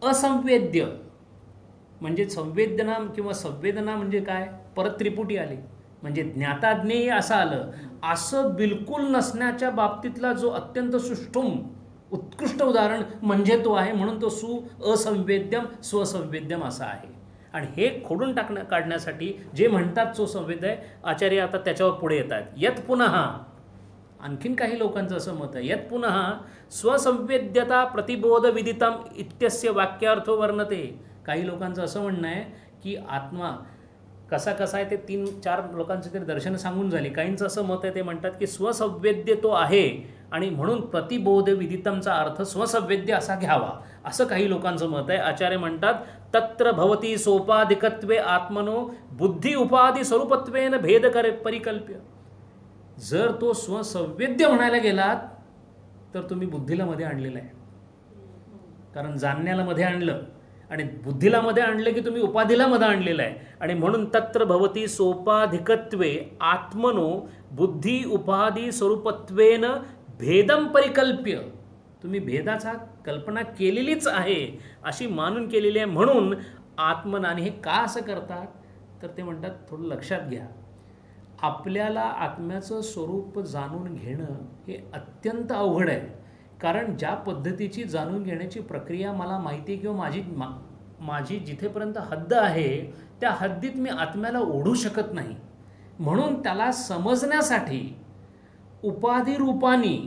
असंवेद्य म्हणजे संवेदना किंवा संवेदना म्हणजे काय, परत त्रिपुटी आली म्हणजे ज्ञाताज्ञेय असं आलं. असं बिलकुल नसण्याच्या बाबतीतला जो अत्यंत सुष्ठुम उत्कृष्ट उदाहरण म्हणजे तो आहे. म्हणून तो असंवेद्यम स्वसंवेद्यम असा आहे. आणि हे खोडून काढण्यासाठी जे म्हणतात तो संवेद्य आहे, आचार्य आता त्याच्यावर पुढे येतात. यत पुन्हा आणखीन काही लोकांचं असं मत आहे, यत पुन्हा स्वसंवेद्यता प्रतिबोध विदितम इत्यस्य वाक्यार्थो वर्णते. काही लोकांचं असं म्हणणं आहे की आत्मा कसा कसा आहे ते 3-4 लोकांचं तरी दर्शनं सांगून झाली. काहींचं असं मत आहे, ते म्हणतात की स्वसंवेद्य तो आहे आणि म्हणून प्रतिबोध विदितमचा अर्थ स्वसंवेद्य असा घ्यावा, असं काही लोकांचं मत आहे. आचार्य म्हणतात तत्र भवती सोपाधिकत्वे आत्मनो बुद्धी उपाधी स्वरूपत्वेन भेद परिकल्प्य. जर तो स्वसंवेद्य म्हणायला गेलात तर तुम्ही बुद्धीला मध्ये आणलेलं आहे. कारण जाणण्याला मध्ये आणलं आणि बुद्धीला मध्ये आणलं की तुम्ही उपाधीला मध्ये आणलेलं आहे. आणि म्हणून तत्र भवती सोपाधिकत्वे आत्मनो बुद्धी उपाधी स्वरूपत्वेन भेदम परिकल्प्य. तुम्ही भेदाचा कल्पना केलेलीच आहे अशी मानून केलेली आहे. म्हणून आत्मन. आणि हे का असं करतात तर ते म्हणतात थोडं लक्षात घ्या, आपल्याला आत्म्याचं स्वरूप जाणून घेणं हे अत्यंत अवघड आहे. कारण ज्या पद्धतीची जाणून घेण्याची प्रक्रिया मला माहिती आहे किंवा माझी जिथेपर्यंत हद्द आहे त्या हद्दीत मी आत्म्याला ओढू शकत नाही. म्हणून त्याला समजण्यासाठी उपाधिरूपानी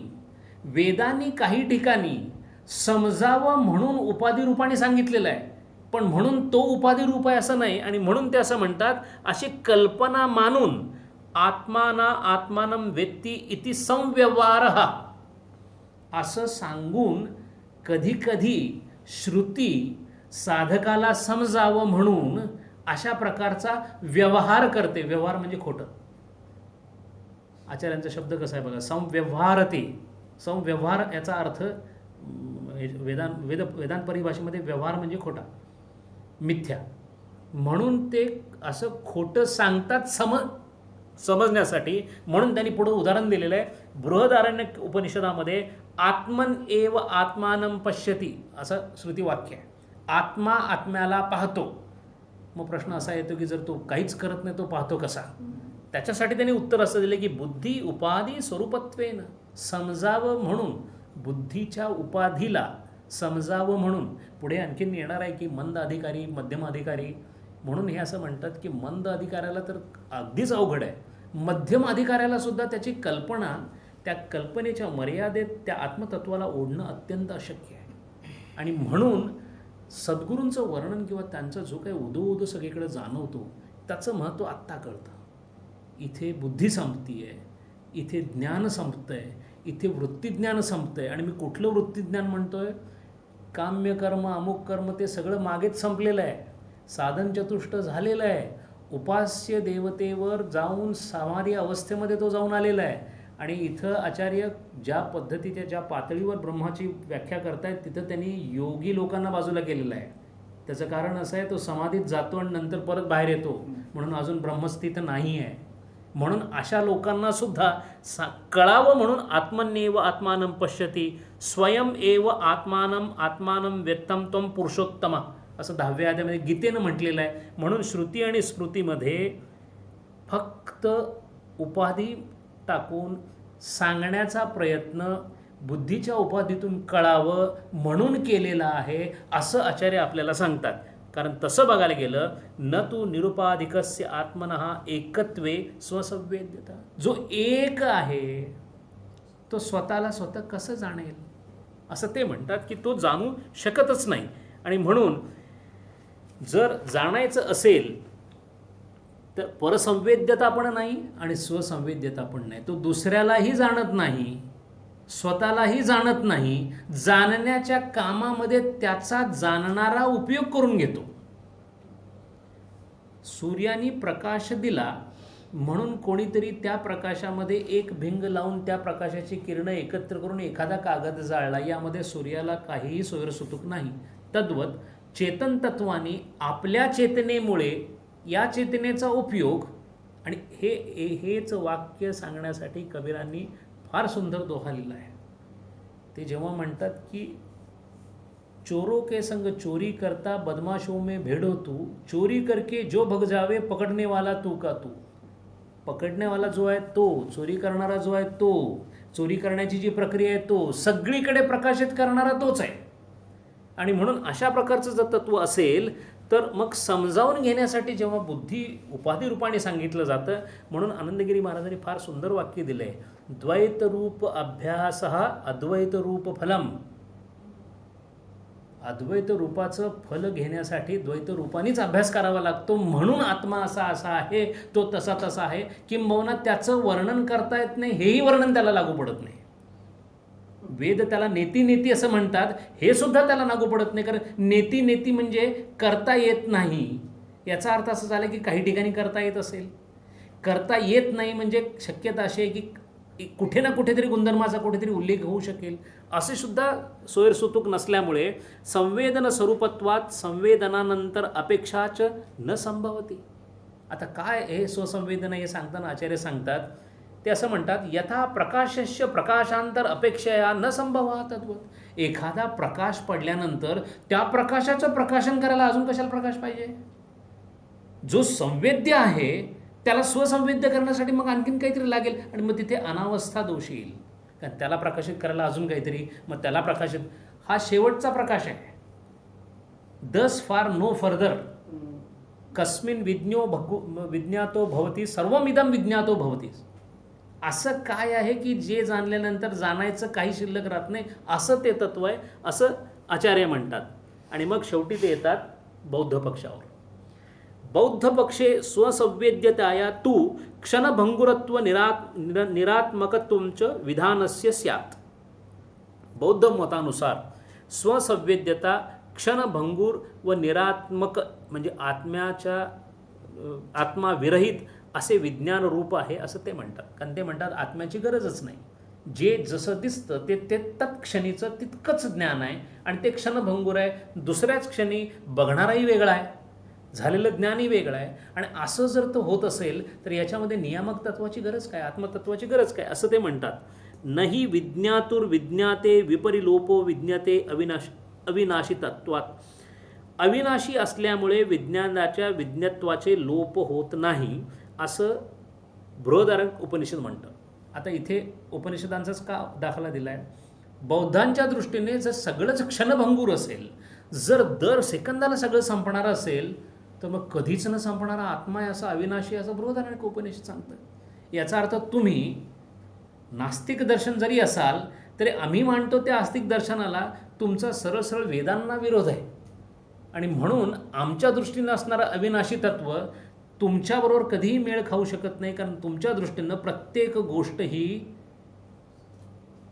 वेदांनी काही ठिकाणी समजावं म्हणून उपाधिरूपाने सांगितलेलं आहे. पण म्हणून तो उपाधिरूप आहे असं नाही. आणि म्हणून ते असं म्हणतात, अशी कल्पना मानून आत्माना आत्मानं वेत्ती इति संव्यवहारः असं सांगून कधीकधी श्रुती साधकाला समजावं म्हणून अशा प्रकारचा व्यवहार करते. व्यवहार म्हणजे खोटं. आचार्यांचा शब्द कसा आहे बघा, संव्यवहारते. संव्यवहार याचा अर्थ वेदांत परिभाषेमध्ये व्यवहार म्हणजे खोटा, मिथ्या. म्हणून ते असं खोटं सांगतात समजण्यासाठी. म्हणून त्यांनी पुढं उदाहरण दिलेलं आहे. बृहदारण्यक उपनिषदामध्ये आत्मन एव आत्मानं पश्यती असं श्रुतिवाक्य आहे. आत्मा आत्म्याला पाहतो. मग प्रश्न असा येतो की जर तो काहीच करत नाही तो पाहतो कसा. त्याच्यासाठी त्यांनी उत्तर असं दिलं की बुद्धी उपाधी स्वरूपत्वेन, समजावं म्हणून, बुद्धीच्या उपाधीला समजावं म्हणून. पुढे आणखीन येणार आहे की मंद अधिकारी, मध्यम अधिकारी, म्हणून हे असं म्हणतात की मंद अधिकाऱ्याला तर अगदीच अवघड आहे, मध्यम अधिकाऱ्याला सुद्धा त्याची कल्पना, त्या कल्पनेच्या मर्यादेत त्या आत्मतत्वाला ओढणं अत्यंत अशक्य आहे. आणि म्हणून सद्गुरूंचं वर्णन किंवा त्यांचा जो काही उदो सगळीकडे जाणवतो त्याचं महत्त्व आत्ता कळतं. इथे बुद्धी संपती आहे, इथे ज्ञान संपतं आहे, इथे वृत्तीज्ञान संपतं आहे. आणि मी कुठलं वृत्तीज्ञान म्हणतो आहे? काम्य कर्म, अमुक कर्म ते सगळं मागेच संपलेलं आहे, साधन चतुष्ट झालेलं आहे, उपास्य देवतेवर जाऊन समाधी अवस्थेमध्ये तो जाऊन आलेला आहे. आणि इथं आचार्य ज्या पद्धतीच्या, ज्या पातळीवर ब्रह्माची व्याख्या करतायत तिथं त्यांनी योगी लोकांना बाजूला केलेलं आहे. त्याचं कारण असं आहे, तो समाधीत जातो आणि नंतर परत बाहेर येतो, म्हणून अजून ब्रह्मस्थित नाही आहे. म्हणून अशा लोकांना सुद्धा कळावं म्हणून आत्मन्येव आत्मानं पश्यती स्वयं एव आत्मानं व्यक्तं त्वं पुरुषोत्तम, असं 10व्या अध्यायामध्ये गीतेनं म्हटलेलं आहे. म्हणून श्रुती आणि स्मृतीमध्ये फक्त उपाधी टाकून सांगण्याचा प्रयत्न बुद्धीच्या उपाधीतून कळावं म्हणून केलेला आहे, असं आचार्य आपल्याला सांगतात. कारण तसं बघायला गेलं, न तू निरुपाधिकस्य आत्मनः एकत्वे स्वसंवेद्यता, जो एक आहे तो स्वतःला स्वतः कसं जाणेल, असं ते म्हणतात की तो जाणू शकतच नाही. आणि म्हणून जर जाणायचं असेल तर परसंवेद्यता पण नाही आणि स्वसंवेद्यता पण नाही. तो दुसऱ्यालाही जाणत नाही, स्वतःलाही जाणत नाही, जाणण्याच्या कामामध्ये त्याचा जाणणारा उपयोग करून घेतो. सूर्याने प्रकाश दिला म्हणून कोणीतरी त्या प्रकाशामध्ये एक भिंग लावून त्या प्रकाशाची किरणं एकत्र करून एखादा कागद जाळला, यामध्ये सूर्याला काहीही सोयरसुतूक नाही. तद्वत चेतन तत्वाने आपल्या चेतनेमुळे या चेतनेचा उपयोग, आणि हेच वाक्य सांगण्यासाठी कबीरांनी फार सुंदर दोहा लिहिला आहे. ते जेव्हा म्हणतात की चोरों के संग चोरी करता बदमाशों में भेड़ो तू, चोरी करके जो भग जावे पकडणे वाला तू का तू. पकडणे वाला जो आहे तो, चोरी करणारा जो आहे तो, चोरी करण्याची जी प्रक्रिया आहे तो, सगळीकडे प्रकाशित करणारा तोच आहे. आणि म्हणून अशा प्रकारचं जर तत्व असेल तर मग समजावून घेण्यासाठी जेव्हा बुद्धी उपाधी रूपाने सांगितलं जातं, म्हणून आनंदगिरी महाराजांनी फार सुंदर वाक्य दिलं आहे, द्वैत रूप अभ्यास अद्वैत रूप फलम. अद्वैत रूपाचं फल घेण्यासाठी द्वैत रूपानेच अभ्यास करावा लागतो. म्हणून आत्मा असा असा आहे, तो तसा तसा आहे, किंबहुना त्याचं वर्णन करता येत नाही, हेही वर्णन त्याला लागू पडत नाही. वेद त्याला नेती असं म्हणतात, हे सुद्धा त्याला लागू पडत नाही. कारण नेती म्हणजे करता येत नाही, याचा अर्थ असं झाला की काही ठिकाणी करता येत असेल. करता येत नाही म्हणजे शक्यता अशी आहे की कुठे ना कुठेतरी गुणधर्माचा कुठेतरी उल्लेख होऊ शकेल, असे सुद्धा सोयरसुतूक नसल्यामुळे संवेदन स्वरूपत्वात संवेदनानंतर अपेक्षाच न संभवती. आता काय हे स्वसंवेदना हे सांगताना आचार्य सांगतात, ते असं म्हणतात, यथा प्रकाशस्य प्रकाशांतर अपेक्षया न संभवा तद्वत. एखादा प्रकाश पडल्यानंतर त्या प्रकाशाचं प्रकाशन करायला अजून कशाला प्रकाश पाहिजे? जो संवेद्य आहे त्याला स्वसंवेद्य करण्यासाठी मग आणखीन काहीतरी लागेल, आणि मग तिथे अनावस्था दोष येईल. कारण त्याला प्रकाशित करायला अजून काहीतरी, मग त्याला प्रकाशित, हा शेवटचा प्रकाश आहे. दस फार नो फर्दर कस्मिन विज्ञातो भवती सर्वमिदं विज्ञातो भवती. असं काय आहे की जे जाणल्यानंतर जाणायचं काही शिल्लक राहत नाही, असं ते तत्व आहे, असं आचार्य म्हणतात. आणि मग शेवटी ते येतात बौद्ध पक्षावर. बौद्ध पक्षे स्वसंवेद्यताया तू क्षणभंगुरत्व निरात्मकत्वंच विधानस्य स्यात्. बौद्ध मतानुसार स्वसंवेद्यता क्षणभंगूर व निरात्मक म्हणजे आत्माविरहित असे विज्ञान रूप आहे, असं ते म्हणतात. कारण ते म्हणतात आत्म्याची गरजच नाही, जे जसं दिसतं ते तत्क्षणीचं तितकंच ज्ञान आहे, आणि ते क्षणभंगूर आहे. दुसऱ्याच क्षणी बघणाराही वेगळा आहे, झालेलं ज्ञानही वेगळं आहे. आणि असं जर तो होत असेल तर याच्यामध्ये नियामक तत्वाची गरज काय, आत्मतत्वाची गरज काय, असं ते म्हणतात. नहि विज्ञातुर विज्ञाते विपरिलोपो विज्ञाते अविनाशी तत्वात. अविनाशी असल्यामुळे विज्ञानाच्या विज्ञत्वाचे लोप होत नाही, असं बृहदारण्यक उपनिषद म्हणतं. आता इथे उपनिषदांचाच का दाखला दिला आहे? बौद्धांच्या दृष्टीने जर सगळंच क्षणभंगूर असेल, जर दर सेकंदाला सगळं संपणारं असेल, तर मग कधीच न संपणारा आत्मा आहे असं अविनाशी असं बृहदारण्यक उपनिषद सांगतं. याचा अर्थ तुम्ही नास्तिक दर्शन जरी असाल तरी आम्ही मानतो त्या आस्तिक दर्शनाला तुमचा सरळ सरळ वेदांना विरोध आहे, आणि म्हणून आमच्या दृष्टीनं असणारं अविनाशी तत्व तुमच्याबरोबर कधीही मेळ खाऊ शकत नाही, कारण तुमच्या दृष्टीनं प्रत्येक गोष्ट ही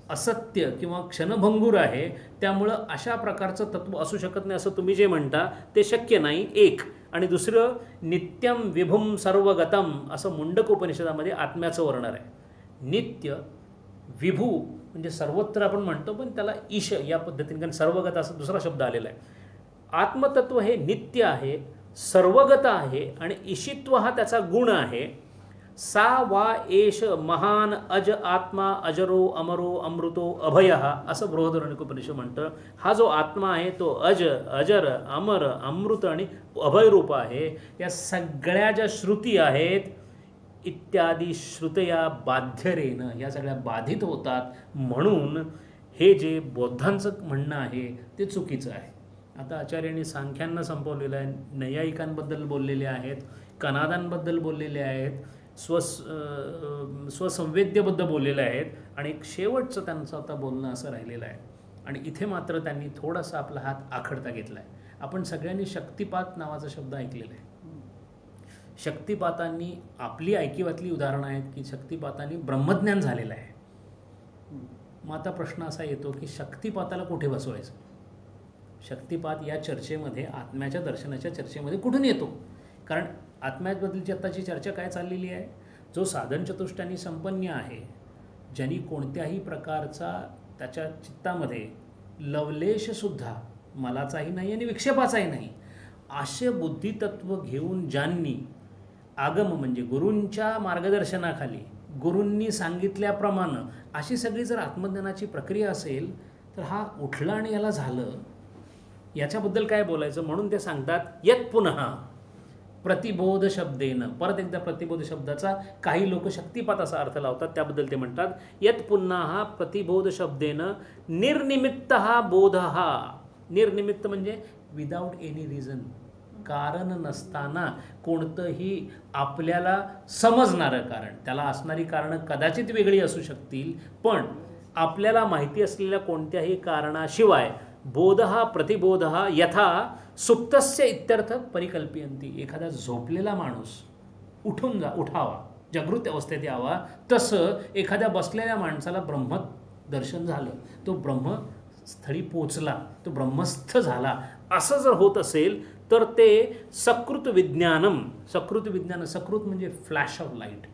असत्य किंवा क्षणभंगूर आहे. त्यामुळं अशा प्रकारचं तत्व असू शकत नाही असं तुम्ही जे म्हणता ते शक्य नाही, एक. आणि दुसरं, नित्यम विभुम सर्वगतम असं मुंडक उपनिषदामध्ये आत्म्याचं वर्णन आहे. नित्य, विभू म्हणजे सर्वत्र आपण म्हणतो, पण त्याला ईश या पद्धतीने, कारण सर्वगत असा दुसरा शब्द आलेला आहे. आत्मतत्व हे नित्य आहे, सर्वगत आहे आणि ईशित्व हा त्याचा गुण आहे. सा वा एष महान अज आत्मा अजरो अमरो अमृतो अभयः असं बृहदारण्यक उपनिषद म्हणतं. हा जो आत्मा आहे तो अज, अजर, अमर, अमृत आणि अभयरूप आहे. या सगळ्या ज्या श्रुती आहेत इत्यादी श्रुतया बाध्यरेन, या सगळ्या बाधित होतात. म्हणून हे जे बौद्धांचं म्हणणं आहे ते चुकीचं आहे. आता आचार्यांनी सांख्यांना संपवलेलं आहे, नैयायिकांबद्दल बोललेले आहेत, कनादांबद्दल बोललेले आहेत, स्वसंवेद्यबद्दल बोललेले आहेत, आणि एक शेवटचं त्यांचं आता बोलणं असं राहिलेलं आहे. आणि इथे मात्र त्यांनी थोडासा आपला हात आखडता घेतला आहे. आपण सगळ्यांनी शक्तिपात नावाचा शब्द ऐकलेला आहे. शक्तिपातांनी आपली ऐकिवातली उदाहरणं आहेत की शक्तिपातांनी ब्रह्मज्ञान झालेलं आहे. मग आता प्रश्न असा येतो की शक्तिपाताला कुठे बसवायचं? शक्तिपात या चर्चेमध्ये, आत्म्याच्या दर्शनाच्या चर्चेमध्ये कुठून येतो? कारण आत्म्याबद्दलची आत्ताची चर्चा काय चाललेली आहे? जो साधन चतुष्टयानी संपन्न आहे, ज्यांनी कोणत्याही प्रकारचा त्याच्या चित्तामध्ये लवलेशसुद्धा मलाचाही नाही आणि विक्षेपाचाही नाही, असे बुद्धितत्व घेऊन ज्यांनी आगम म्हणजे गुरूंच्या मार्गदर्शनाखाली, गुरूंनी सांगितल्याप्रमाणे अशी सगळी जर आत्मज्ञानाची प्रक्रिया असेल, तर हा उठला आणि याला झालं, याच्याबद्दल काय बोलायचं? म्हणून ते सांगतात यत पुन्हा प्रतिबोध शब्देनं. परत एकदा प्रतिबोध शब्दाचा काही लोक शक्तिपात असा अर्थ लावतात, त्याबद्दल ते म्हणतात यत पुन्हा प्रतिबोध शब्देनं निर्निमित्त हा बोध हा. निर्निमित्त म्हणजे विदाऊट एनी रिझन, कारण नसताना कोणतंही आपल्याला समजणारं कारण, त्याला असणारी कारणं कदाचित वेगळी असू शकतील, पण आपल्याला माहिती असलेल्या कोणत्याही कारणाशिवाय बोध हा प्रतिबोध हा यथा सुप्तस्य इत्यर्थ परिकल्पयंती. एखादा झोपलेला माणूस उठावा, जागृत अवस्थेत यावा, तसं एखाद्या बसलेल्या माणसाला ब्रह्म दर्शन झालं, तो ब्रह्मस्थळी पोचला, तो ब्रह्मस्थ झाला, असं जर होत असेल तर ते सकृत विज्ञानम. सकृत विज्ञान, सकृत म्हणजे फ्लॅश ऑफ लाईट,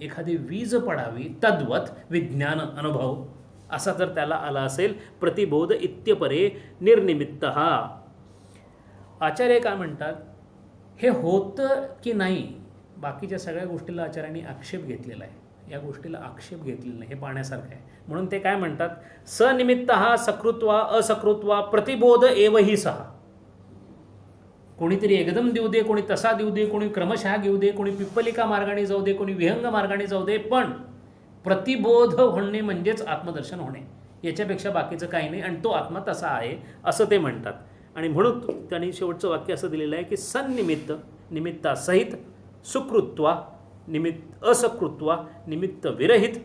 एखादी वीज पडावी तद्वत विज्ञान अनुभव असा जर त्याला आला असेल. प्रतिबोध इत्यपरे निर्निमित्त हा. आचार्य काय म्हणतात? हे होतं की नाही, बाकीच्या सगळ्या गोष्टीला आचार्यांनी आक्षेप घेतलेला आहे, या गोष्टीला आक्षेप घेतलेला नाही, हे पाहण्यासारखं आहे. म्हणून ते काय म्हणतात? सनिमित्त हा सकृत्वा असकृत्वा प्रतिबोध एवही सहा. कोणीतरी एकदम देऊ दे, कोणी तसा देऊ दे, कोणी क्रमशः घेऊ दे, कोणी पिप्पलिका मार्गाने जाऊ दे, कोणी विहंग मार्गाने जाऊ दे, पण प्रतिबोध होणे म्हणजेच आत्मदर्शन होणे, याच्यापेक्षा बाकीचं काही नाही, आणि तो आत्मा तसा आहे असं ते म्हणतात. आणि म्हणून त्यांनी शेवटचं वाक्य असं दिलेलं आहे की सन्निमित्त निमित्तासहित सुकृत्वा असकृत्वा निमित्त विरहित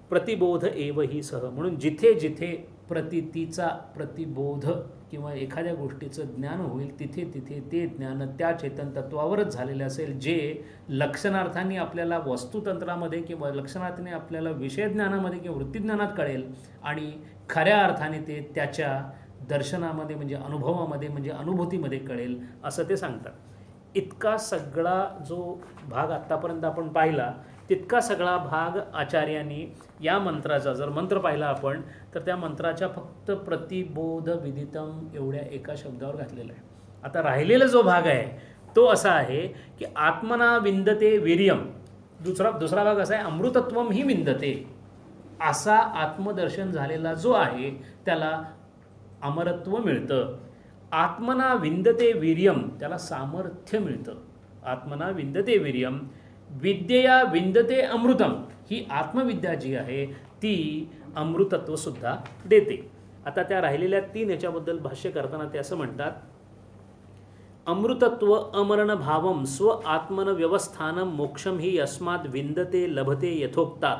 प्रतिबोध एवही सह. म्हणून जिथे जिथे प्रतितीचा प्रतिबोध किंवा एखाद्या गोष्टीचं ज्ञान होईल, तिथे तिथे ते ज्ञान त्या चेतन तत्वावरच झालेलं असेल, जे लक्षणार्थांनी आपल्याला वस्तुतंत्रामध्ये किंवा लक्षणार्थाने आपल्याला विषयज्ञानामध्ये किंवा वृत्तीज्ञानात कळेल, आणि खऱ्या अर्थाने ते त्याच्या दर्शनामध्ये म्हणजे अनुभवामध्ये म्हणजे अनुभूतीमध्ये कळेल असं ते सांगतात. इतका सगळा जो भाग आत्तापर्यंत आपण पाहिला, तितका सगळा भाग आचार्यांनी या मंत्राचा, जर मंत्र पाहिला आपण तर त्या मंत्राच्या फक्त प्रतिबोध विदितम एवढ्या एका शब्दावर घातलेला आहे. आता राहिलेला जो भाग आहे तो असा आहे की आत्मना विंदते वीर्यम. दुसरा भाग असा आहे अमृतत्वम ही विंदते. असा आत्मदर्शन झालेला जो आहे त्याला अमरत्व मिळतं. आत्मना विंदते वीर्यम, त्याला सामर्थ्य मिळतं. आत्मना विंदते वीर्यम, विद्यया विंदते अमृतम. ही आत्मविद्या जी आहे ती अमृतत्वसुद्धा देते. आता त्या राहिलेल्या 3 याच्याबद्दल भाष्य करताना ते असं म्हणतात, अमृतत्व अमरण भावम स्व आत्मन व्यवस्थानम मोक्षम ही यस्मात विंदते लभते यथोक्तात.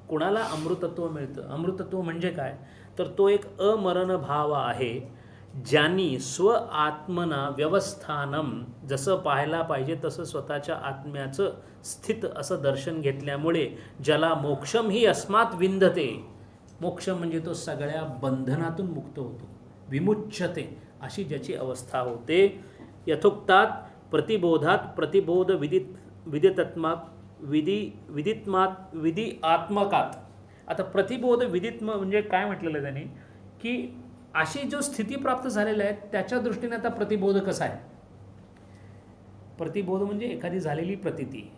कुणाला अमृतत्व मिळतं? अमृतत्व म्हणजे काय? तर तो एक अमरण भाव आहे, ज्यांनी स्व आत्मना व्यवस्थानम, जसं पाहायला पाहिजे तसं स्वतःच्या आत्म्याचं स्थित असं दर्शन घेतल्यामुळे ज्याला मोक्षम ही अस्मात विंदते, मोक्ष म्हणजे तो सगळ्या बंधनातून मुक्त होतो, विमुच्यते अशी ज्याची अवस्था होते. यथोक्तात प्रतिबोधात प्रतिबोध विदितात्मात विधी आत्मकात. आता प्रतिबोध विदित्म म्हणजे काय म्हटलेलं आहे त्याने, की अशी जो स्थिती प्राप्त झालेल्या आहेत त्याच्या दृष्टीने आता प्रतिबोध कसा आहे. प्रतिबोध म्हणजे एखादी झालेली प्रतीती.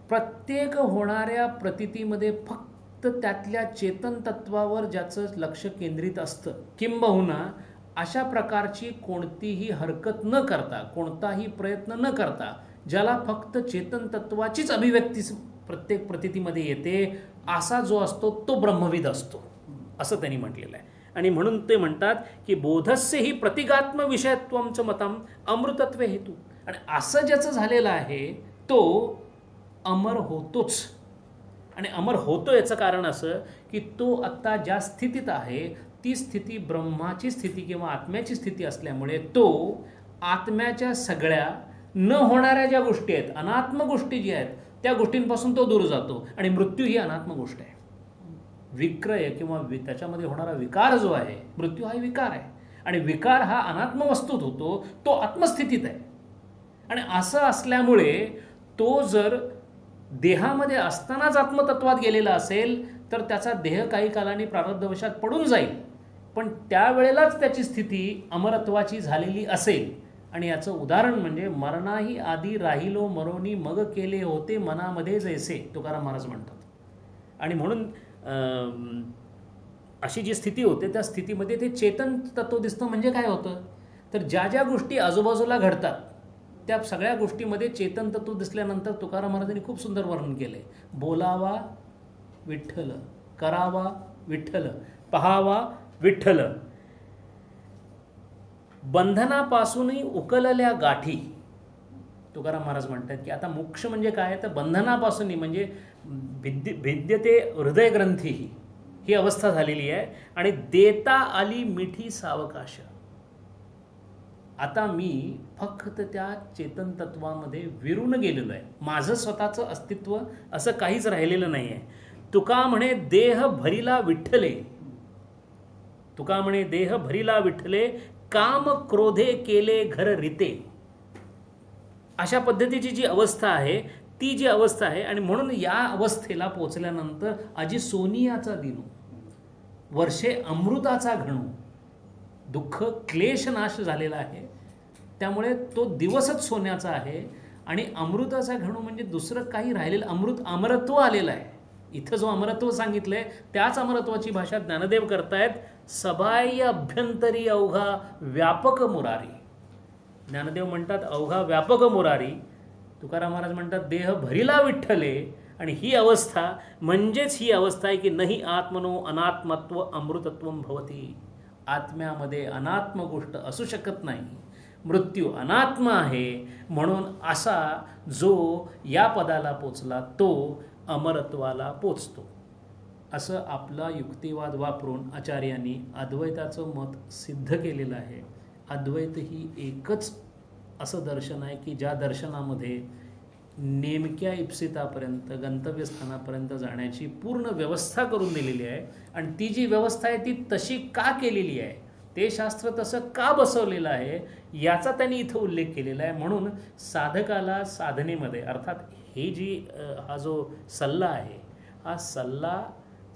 प्रत्येक होणाऱ्या प्रतीतीमध्ये फक्त त्यातल्या चेतन तत्वावर ज्याचं लक्ष केंद्रित असतं, किंबहुना अशा प्रकारची कोणतीही हरकत न करता, कोणताही प्रयत्न न करता, ज्याला फक्त चेतन तत्वाचीच अभिव्यक्ती प्रत्येक प्रतीतीमध्ये येते, असा जो असतो तो ब्रह्मविद असतो, असं त्यांनी म्हटलेलं आहे. आणि म्हणून ते म्हणतात की बोधस्य ही प्रतिगात्म विषयत्वमचं मतम अमृतत्व हेतू. आणि असं ज्याचं झालेलं आहे तो अमर होतोच. आणि अमर होतो याचं कारण असं की तो आत्ता ज्या स्थितीत आहे ती स्थिती ब्रह्माची स्थिती किंवा आत्म्याची स्थिती असल्यामुळे तो आत्म्याच्या सगळ्या न होणाऱ्या ज्या गोष्टी आहेत, अनात्म गोष्टी ज्या आहेत, त्या गोष्टींपासून तो दूर जातो. आणि मृत्यू ही अनात्म गोष्ट आहे. विक्रय किंवा त्याच्यामध्ये होणारा विकार जो आहे, मृत्यू हा विकार आहे. आणि विकार हा अनात्म वस्तूत होतो, तो आत्मस्थितीत आहे. आणि असं असल्यामुळे तो जर देहामध्ये असतानाच आत्मतत्वात गेलेला असेल तर त्याचा देह काही कालाने प्रारब्धवशात पडून जाईल, पण त्यावेळेलाच त्याची स्थिती अमरत्वाची झालेली असेल. आणि याचं उदाहरण म्हणजे मरणाही आधी राहिलो मरोनी मग केले होते मनामध्ये जैसे, तुकाराम महाराज म्हणतात. आणि म्हणून अशी जी स्थिती होते त्या स्थितीमध्ये ते चेतन तत्व दिसतं. म्हणजे काय होतं तर ज्या ज्या गोष्टी आजूबाजूला घडतात त्या सगळ्या गोष्टीमध्ये चेतन तत्व दिसल्यानंतर तुकाराम महाराजांनी खूप सुंदर वर्णन केले. बोलावा विठ्ठल, करावा विठ्ठल, पहावा विठ्ठल, बंधनापासूनही उकलल्या गाठी. तुकाराम महाराज म्हणतात की आता मोक्ष म्हणजे काय, तर बंधनापासूनही म्हणजे भिद्यते हृदय ग्रंथी ही अवस्था झालेली आहे. आणि देता आली मिठी सावकाश. आता मी फक्त त्या चेतन तत्वामध्ये विरून गेलेलो आहे, माझं स्वतःचं अस्तित्व असं काहीच राहिलेलं नाही आहे. तुका म्हणे देह भरिला विठ्ठले, तुका म्हणे देह भरिला विठ्ठले, काम क्रोधे केले घर रीते. अशा पद्धतीची जी अवस्था आहे ती जी अवस्था आहे. आणि म्हणून या अवस्थेला पोचल्यानंतर आजी सोनियाचा दिनू, वर्षे अमृताचा घणू, दुःख क्लेश नाश झालेला आहे. त्यामुळे तो दिवसच सोन्याचा आहे. आणि अमृताचा घणू म्हणजे दुसरं काही राहिलेलं, अमृत अमरत्व आलेलं आहे. इथं जो अमरत्व सांगितलंय त्याच अमरत्वाची भाषा ज्ञानदेव करतायत. सबाह्य अभ्यंतरी अवघा व्यापक मुरारी. ज्ञानदेव म्हणतात अवघा व्यापक मुरारी. तुकाराम महाराज म्हणतात देह भरिला विठ्ठले. आणि ही अवस्था म्हणजेच ही अवस्था आहे की नाही आत्मनो अनात्मत्व अमृतत्वम भवती. आत्म्यामध्ये अनात्म गोष्ट असू शकत नाही, मृत्यू अनात्म आहे. म्हणून असा जो या पदाला पोचला तो अमरत्वाला पोचतो. असं आपला युक्तिवाद वापरून आचार्यांनी अद्वैताचं मत सिद्ध केलेलं आहे. अद्वैत ही एकच असं दर्शन आहे की ज्या दर्शनामध्ये नेमक्या इप्सितापर्यंत गंतव्यस्थानापर्यंत जाण्याची पूर्ण व्यवस्था करून दिलेली आहे. आणि ती जी व्यवस्था आहे ती तशी का केलेली आहे, ते शास्त्र तसं का बसवलेलं आहे याचा त्यांनी इथं उल्लेख केलेला आहे. म्हणून साधकाला साधनेमध्ये अर्थात ही जी हा जो सल्ला आहे हा सल्ला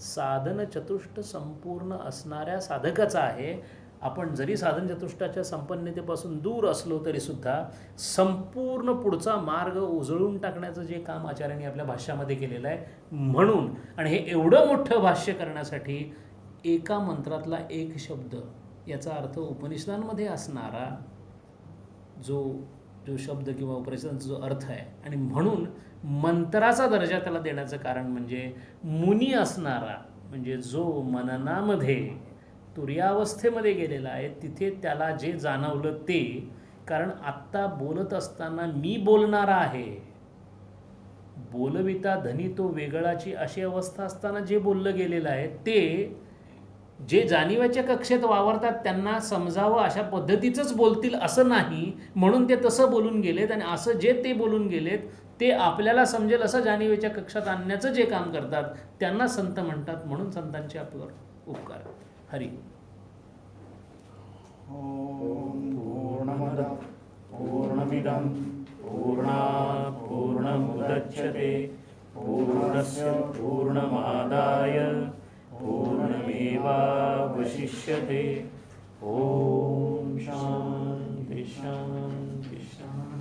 साधन चतुष्ट संपूर्ण असणाऱ्या साधकाचा आहे. आपण जरी साधन चतुष्टाच्या संपन्नतेपासून दूर असलो तरीसुद्धा संपूर्ण पुढचा मार्ग उजळून टाकण्याचं जे काम आचार्यांनी आपल्या भाष्यामध्ये केलेलं आहे. म्हणून आणि हे एवढं मोठं भाष्य करण्यासाठी एका मंत्रातला एक शब्द याचा अर्थ उपनिषदांमध्ये असणारा जो जो शब्द किंवा उपनिषदांचा जो अर्थ आहे. आणि म्हणून मंत्राचा दर्जा त्याला देण्याचं कारण म्हणजे मुनी असणारा, म्हणजे जो मननामध्ये तुर्यावस्थेमध्ये गेलेला आहे, तिथे त्याला जे जाणवलं ते. कारण आत्ता बोलत असताना मी बोलणारा आहे, बोलविता धनी तो वेगळाची अशी अवस्था असताना जे बोललं गेलेलं आहे ते जे जाणीवाच्या कक्षेत वावरतात त्यांना समजावं अशा पद्धतीचंच बोलतील असं नाही, म्हणून ते तसं बोलून गेलेत. आणि असं जे ते बोलून गेलेत ते आपल्याला समजेल असं जाणीवेच्या कक्षात आणण्याचं जे काम करतात त्यांना संत म्हणतात. म्हणून संतांचे आपल्यावर उपकार. हरी. ओम पूर्णमद पूर्णमिदं पूर्णात् पूर्णमुदच्यते पूर्णस्य पूर्णमादाय पूर्णमेवावशिष्यते. ओम शांति शांति शांति.